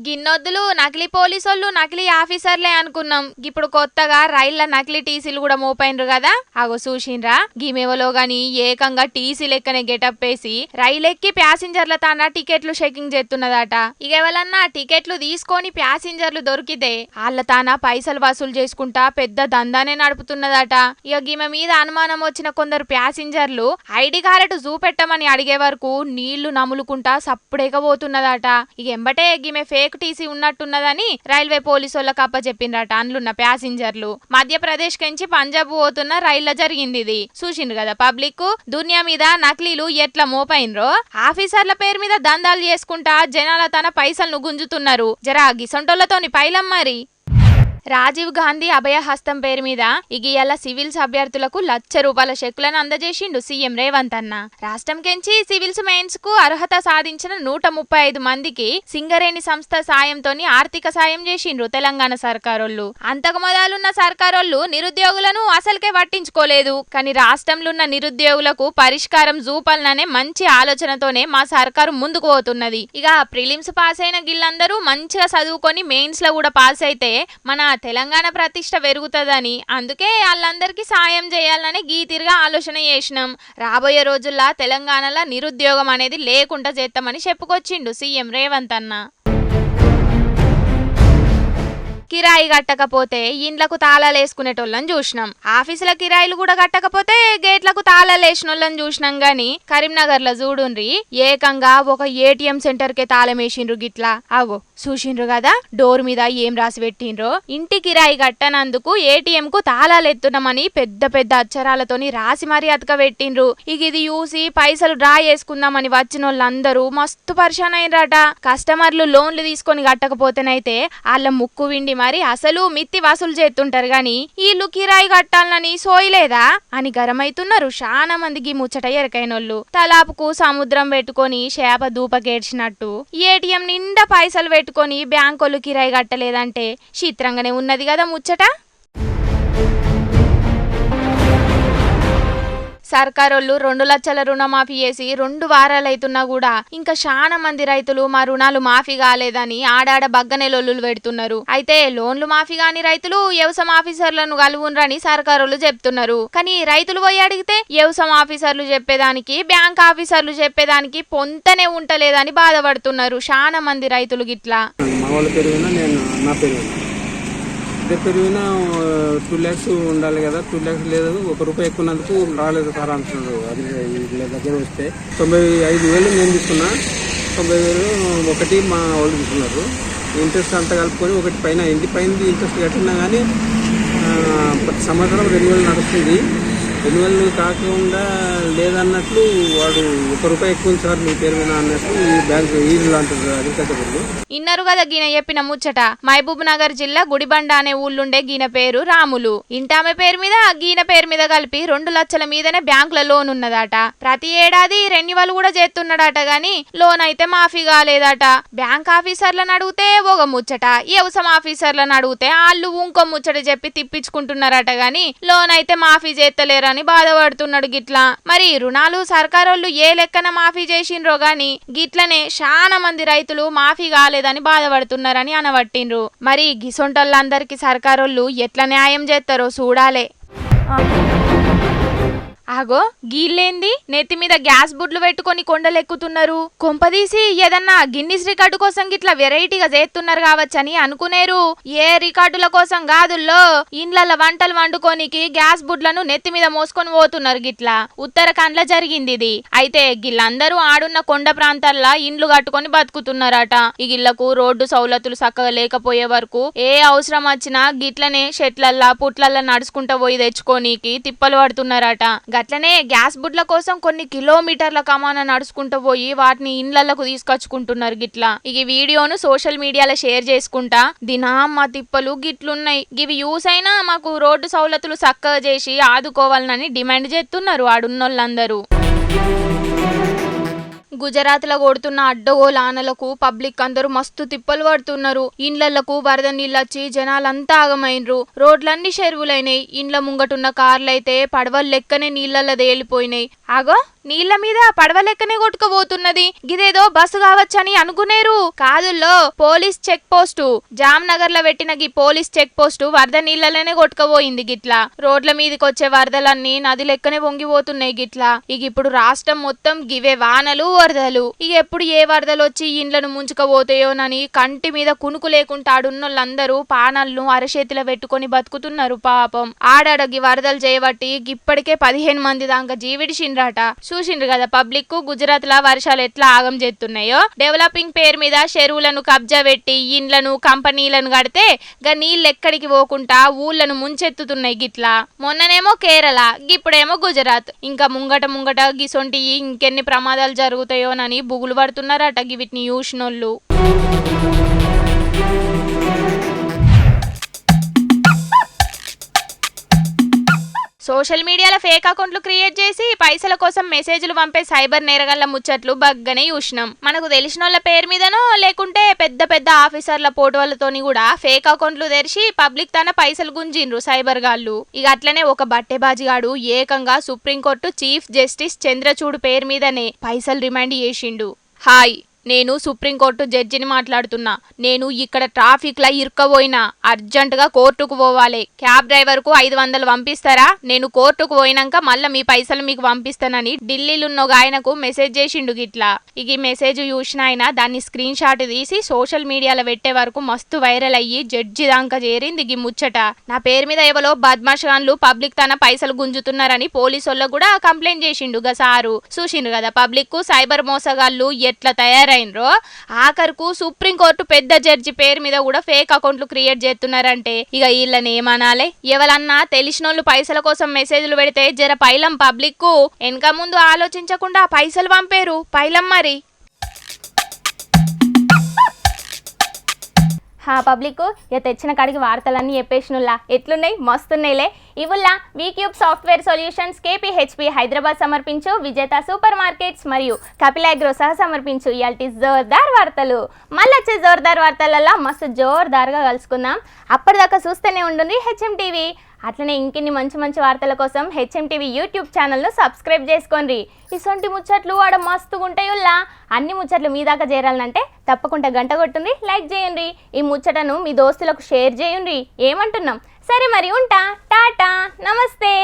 గిన్నొద్దులు నకిలీ పోలీసోళ్ళు నకిలీ ఆఫీసర్లే అనుకున్నాం. ఇప్పుడు కొత్తగా రైళ్ల నకిలీ టీసీలు కూడా మోపైండ్రు కదా. అగో చూసిండ్రా గీమెవలో గాని ఏకంగా టీసీ లెక్కనే గెటప్ వేసి రైలెక్కి ప్యాసింజర్ల తాన టికెట్లు చెకింగ్ చేస్తున్నదట. ఇక ఎవరన్నా టికెట్లు తీసుకొని ప్యాసింజర్లు దొరికితే వాళ్ళ తాన పైసలు వసూలు చేసుకుంటా పెద్ద దందానే నడుపుతున్నదట. ఇక గీమె మీద అనుమానం వచ్చిన కొందరు ప్యాసింజర్లు ఐడి కార్డు చూపెట్టమని అడిగే వరకు నీళ్లు నములుకుంటా సప్పుడేకపోతున్నదట. ఇక ఎంబటే గీమె ఫేక్ టీసీ ఉన్నట్టున్నదని రైల్వే పోలీసులకు అప్పచెప్పిండ్రట అందులున్న ప్యాసింజర్లు. మధ్యప్రదేశ్ కించి పంజాబ్ పోతున్న రైళ్ల జరిగింది ఇది. చూసిండ్రు కదా పబ్లిక్ దునియా మీద నకిలీలు ఎట్లా మోపైనరో. ఆఫీసర్ల పేరు మీద దందాలు చేసుకుంటా జనాల తన పైసలను గుంజుతున్నారు. జరా గిసొంటోళ్లతోని పైలం మరి. రాజీవ్ గాంధీ అభయహస్తం పేరు మీద ఇగియాల సివిల్స్ అభ్యర్థులకు 1,00,000 రూపాయల చెక్కులను అందజేసిండు సీఎం రేవంత్ అన్న. రాష్ట్రం కెంచి సివిల్స్ మెయిన్స్ కు అర్హత సాధించిన 135 మందికి సింగరేణి సంస్థ సాయంతోని ఆర్థిక సాయం చేసిండ్రు తెలంగాణ సర్కారోళ్ళు. అంతకు మొదలున్న సర్కారోళ్ళు నిరుద్యోగులను అసలుకే పట్టించుకోలేదు. కానీ రాష్ట్రంలో ఉన్న నిరుద్యోగులకు పరిష్కారం చూపాలనే మంచి ఆలోచనతోనే మా సర్కారు ముందుకు పోతున్నది. ఇక ప్రిలిమ్స్ పాస్ అయిన గిళ్ళందరూ మంచిగా చదువుకొని మెయిన్స్ లో కూడా పాస్ అయితే మన తెలంగాణ ప్రతిష్ట పెరుగుతుందని అందుకే వాళ్ళందరికీ సాయం చేయాలని గీతిరిగా ఆలోచన చేసినాం. రాబోయే రోజుల్లో తెలంగాణలో నిరుద్యోగం అనేది లేకుండా చేస్తామని చెప్పుకొచ్చిండు సీఎం రేవంత్ అన్న. కిరాయి కట్టకపోతే ఇండ్లకు తాళాలు వేసుకునేటోళ్ళని చూసినాం. ఆఫీసుల కిరాయిలు కూడా కట్టకపోతే గేట్లకు తాళాలు వేసినోళ్ళని చూసినాం. గాని కరీంనగర్ లో చూడుండ్రి ఏకంగా ఒక ఏటీఎం సెంటర్ కే తాళం వేసిండ్రు. గిట్లా అగో చూసిండ్రు కదా డోర్ మీద ఏం రాసి పెట్టిండ్రో. ఇంటి కిరాయి కట్టనందుకు ఏటీఎం కు తాళాలు ఎత్తున్నామని పెద్ద పెద్ద అక్షరాలతోని రాసి మరీ అతక పెట్టిండ్రు. ఇక ఇది చూసి పైసలు డ్రా చేసుకుందామని వచ్చిన వాళ్ళందరూ మస్తు పరిశాన్ అయినరట. కస్టమర్లు లోన్లు తీసుకొని కట్టకపోతేనైతే వాళ్ళ ముక్కు విండి మరి అసలు మిత్తి వసూలు చేస్తుంటారు. గాని వీళ్ళు కిరాయి కట్టాలని సోయలేదా అని గరమైతున్నారు చాలా మందికి. ముచ్చట ఎరకైనోళ్ళు తలాపుకు సముద్రం పెట్టుకొని చేప దూపకేడ్చినట్టు ఏటీఎం నిండా పైసలు పెట్టుకొని బ్యాంకోళ్ళు కిరాయి కట్టలేదంటే చిత్రంగానే ఉన్నది కదా ముచ్చట. సర్కారోళ్ళు 2 లక్షల రుణమాఫీ చేసి 2 వారాలైతున్నా కూడా ఇంకా చాలా మంది రైతులు మా రుణాలు మాఫీ కాలేదని ఆడాడ బగ్గనెలొల్లులు పెడుతున్నారు. అయితే లోన్లు మాఫీ కాని రైతులు వ్యవసాయ ఆఫీసర్లను కలువునరని సర్కారోళ్ళు చెప్తున్నారు. కానీ రైతులు పోయి అడిగితే వ్యవసాయ ఆఫీసర్లు చెప్పేదానికి బ్యాంక్ ఆఫీసర్లు చెప్పేదానికి పొంతనే ఉంటలేదని బాధపడుతున్నారు చాలా మంది రైతులు. గిట్లా పెరిగినా 2 lakhs ఉండాలి కదా, 2 lakhs లేదు, ₹1 ఎక్కున్నందుకు రాలేదు సార్ అంటున్నాడు. అది వీళ్ళ దగ్గర వస్తే 95,000 నేను తీసుకున్నా, 90,000 ఒకటి మా వాళ్ళు తీసుకున్నారు. ఇంట్రెస్ట్ అంతా కలుపుకొని ఒకటి పైన ఇంటి పైన ఇంట్రెస్ట్ కట్టినా కానీ ప్రతి సంవత్సరం రెన్యువల్ నడుస్తుంది. రెన్యువల్ కాకుండా లేదన్నట్లు వాడు ₹1 ఎక్కువ సార్ మీ పేరు మీద అన్నట్లు ఈ బ్యాంక్ ఈజీలో అంటారు అగ్రికల్చర్. ఇన్నరు కదా గీన చెప్పిన ముచ్చట. మహబూబ్ నగర్ జిల్లా గుడిబండ అనే ఊళ్ళుండే గీన పేరు రాములు. ఇంటామె పేరు మీద గీన పేరు మీద కలిపి 2 లక్షల మీదనే బ్యాంకుల లోన్ ఉన్నదట. ప్రతి ఏడాది రెన్యువల్ కూడా చేస్తున్నాడట గాని లోన్ అయితే మాఫీ కాలేదట. బ్యాంక్ ఆఫీసర్లను అడిగితే ఒక ముచ్చట, వ్యవసాయ ఆఫీసర్లను అడిగితే వాళ్ళు ఇంకో ముచ్చట చెప్పి తిప్పించుకుంటున్నారట గాని లోన్ అయితే మాఫీ చేస్తలేరని బాధపడుతున్నాడు గిట్లా. మరి రుణాలు సర్కారోళ్ళు ఏ లెక్కన మాఫీ చేసిండ్రో గాని గిట్లనే చాలా మంది రైతులు మాఫీ కాలేదని బాధపడుతున్నారని అనబట్టిండ్రు. మరి గిసొంటోళ్ళందరికీ సర్కారోళ్ళు ఎట్లా న్యాయం చేస్తారో చూడాలే. ఆగో గీళ్ళేంది నెత్తి మీద గ్యాస్ బుడ్లు పెట్టుకొని కొండలెక్కుతున్నారు. కొంపదీసి ఏదన్నా గిన్నిస్ రికార్డు కోసం గిట్లా వెరైటీగా చేస్తున్నారు కావచ్చని అనుకునేరు. ఏ రికార్డుల కోసం కాదుల్లో, ఇండ్ల వంటలు వండుకోనికి గ్యాస్ బుడ్లను నెత్తి మీద మోసుకొని పోతున్నారు గిట్లా. ఉత్తరాఖండ్లో జరిగింది ఇది. అయితే గిళ్ళందరూ ఆడున్న కొండ ప్రాంతాల్లో ఇండ్లు కట్టుకొని బతుకుతున్నారట. ఈ గిళ్లకు రోడ్డు సౌలతులు చక్కగా లేకపోయే వరకు ఏ అవసరం వచ్చినా గిట్లనే షెట్లల్లా పుట్లల్లా నడుచుకుంటా పోయి తెచ్చుకోనికి తిప్పలు పడుతున్నారట. అట్లనే గ్యాస్ బుడ్ల కోసం కొన్ని కిలోమీటర్ల కమాన నడుచుకుంటూ పోయి వాటిని ఇండ్లకు తీసుకొచ్చుకుంటున్నారు గిట్లా. ఈ వీడియోను సోషల్ మీడియాలో షేర్ చేసుకుంటా దినామ్మ తిప్పలు గిట్లున్నాయి, గివి యూస్ అయినా మాకు రోడ్డు సౌలతులు చక్కగా చేసి ఆదుకోవాలని డిమాండ్ చేస్తున్నారు ఆడున్నోళ్ళందరూ. గుజరాత్ లో కొడుతున్న అడ్డగోలానలకు పబ్లిక్ అందరూ మస్తు తిప్పలు పడుతున్నారు. ఇండ్లకు వరద నీళ్ళొచ్చి జనాలంతా ఆగమైనరు. రోడ్లన్నీ చెరువులైనాయి. ఇండ్ల ముంగటున్న కార్లైతే పడవలు లెక్కనే నీళ్ళల్లో తేలిపోయినాయి. ఆగో నీళ్ల మీద పడవ లెక్కనే కొట్టుకుపోతున్నది. గిదేదో బస్సు కావచ్చని అనుకునేరు. కాదుల్లో police check post Jamnagar లో పెట్టిన గీ పోలీస్ చెక్ పోస్టు వరద నీళ్ళలోనే కొట్టుకుపోయింది గిట్లా. రోడ్ల మీదకి వచ్చే వరదలన్నీ నది లెక్కనే పొంగిపోతున్నాయి గిట్లా. ఇక ఇప్పుడు రాష్ట్రం మొత్తం గివే వానలు వరదలు. ఇక ఎప్పుడు ఏ వరదలు వచ్చి ఇండ్లను ముంచుకపోతాయోనని కంటి మీద కునుకు లేకుండా ఆడున్నోళ్ళందరూ పానాలను అరచేతిలో పెట్టుకొని బతుకుతున్నారు పాపం. ఆడాడగి వరదలు చేయబట్టి ఇప్పటికే 15 మంది దాకా జీవిడిచిండ్రట. చూసిండ్రు కదా పబ్లిక్ గుజరాత్ లా వర్షాలు ఎట్లా ఆగం చేస్తున్నాయో. డెవలపింగ్ పేరు మీద చెరువులను కబ్జా పెట్టి ఇండ్లను కంపెనీలను కడితే గా నీళ్ళు ఎక్కడికి పోకుండా ఊళ్ళను ముంచెత్తుతున్నాయి గిట్లా. మొన్ననేమో కేరళ, గిప్పుడేమో గుజరాత్. ఇంకా ముంగట గిసొంటి ఇంకెన్ని ప్రమాదాలు జరుగుతాయోనని బుగులు పడుతున్నారట వీటిని చూసినోళ్ళు. సోషల్ మీడియాలో ఫేక్ అకౌంట్లు క్రియేట్ చేసి పైసల కోసం మెసేజ్లు పంపే సైబర్ నేరగాళ్ల ముచ్చట్లు బగ్గనే చూసినాం. మనకు తెలిసిన వాళ్ళ పేరు మీదనో లేకుంటే పెద్ద పెద్ద ఆఫీసర్ల ఫోటోలతోని కూడా ఫేక్ అకౌంట్లు తెరిచి పబ్లిక్ తన పైసలు గుంజిండ్రు సైబర్ గాళ్ళు. ఇక అట్లనే ఒక బట్టెబాజిగాడు ఏకంగా సుప్రీంకోర్టు చీఫ్ జస్టిస్ చంద్రచూడ్ పేరు మీదనే పైసలు రిమాండ్ చేసిండు. హాయ్, నేను సుప్రీంకోర్టు జడ్జిని మాట్లాడుతున్నా. నేను ఇక్కడ ట్రాఫిక్ లా ఇరుక్కపోయినా, అర్జెంటుగా కోర్టుకు పోవాలి. క్యాబ్ డ్రైవర్ కు 500 పంపిస్తారా? నేను కోర్టుకు పోయినాక మళ్ళీ మీ పైసలు మీకు పంపిస్తానని ఢిల్లీలో ఉన్న ఆయనకు మెసేజ్ చేసిండు గిట్లా. ఇక మెసేజ్ చూసిన ఆయన దాన్ని స్క్రీన్ షాట్ తీసి సోషల్ మీడియాలో పెట్టే వరకు మస్తు వైరల్ అయ్యి జడ్జి దాకా చేరింది గి ముచ్చట. నా పేరు మీద ఎవరో బద్మాషాన్లు పబ్లిక్ తన పైసలు గుంజుతున్నారని పోలీసులకు కూడా కంప్లైంట్ చేసిండు గా సారు. చూసిండు కదా పబ్లిక్ కు సైబర్ మోసగాళ్ళు ఎట్లా తయారు ఆఖరుకు సుప్రీంకోర్టు పెద్ద జడ్జి పేరు మీద కూడా ఫేక్ అకౌంట్లు క్రియేట్ చేస్తున్నారంటే ఇక వీళ్ళని ఏమనాలే. ఎవరన్నా తెలిసినోళ్ళు పైసల కోసం మెసేజ్లు పెడితే జర పైలం పబ్లిక్ కు వెనక ముందు ఆలోచించకుండా పైసలు పంపేరు పైలం మరి. పబ్లిక్ ఇక తెచ్చిన కాడికి వార్తలన్నీ చెప్పేసినుల్లా ఎట్లున్నాయి, మస్తున్నాయిలే. ఇవుల్లా V Cube software solutions KPHP Hyderabad సమర్పించు విజేత సూపర్ మార్కెట్స్ మరియు కపిలాగ్రో సహా సమర్పించు ఇయాల్టి జోర్దార్ వార్తలు. మళ్ళీ వచ్చే జోర్దార్ వార్తలలో మస్తు జోర్దార్గా కలుసుకుందాం. అప్పటిదాకా చూస్తూనే ఉండండి HMTV. అట్లనే ఇంకిన్ని మంచి మంచి వార్తల కోసం HMTV యూట్యూబ్ ఛానల్ను సబ్స్క్రైబ్ చేసుకోండి. ఇసొంటి ముచ్చట్లు ఆడ మస్తుగా ఉంటాయుల్లా. అన్ని ముచ్చట్లు మీ దాకా చేరాలంటే తప్పకుండా గంట కొట్టుండి, లైక్ చేయండి. ఈ ముచ్చటను మీ దోస్తులకు షేర్ చేయండి. ఏమంటున్నాం? సరే మరి ఉంటా. టాటా, నమస్తే.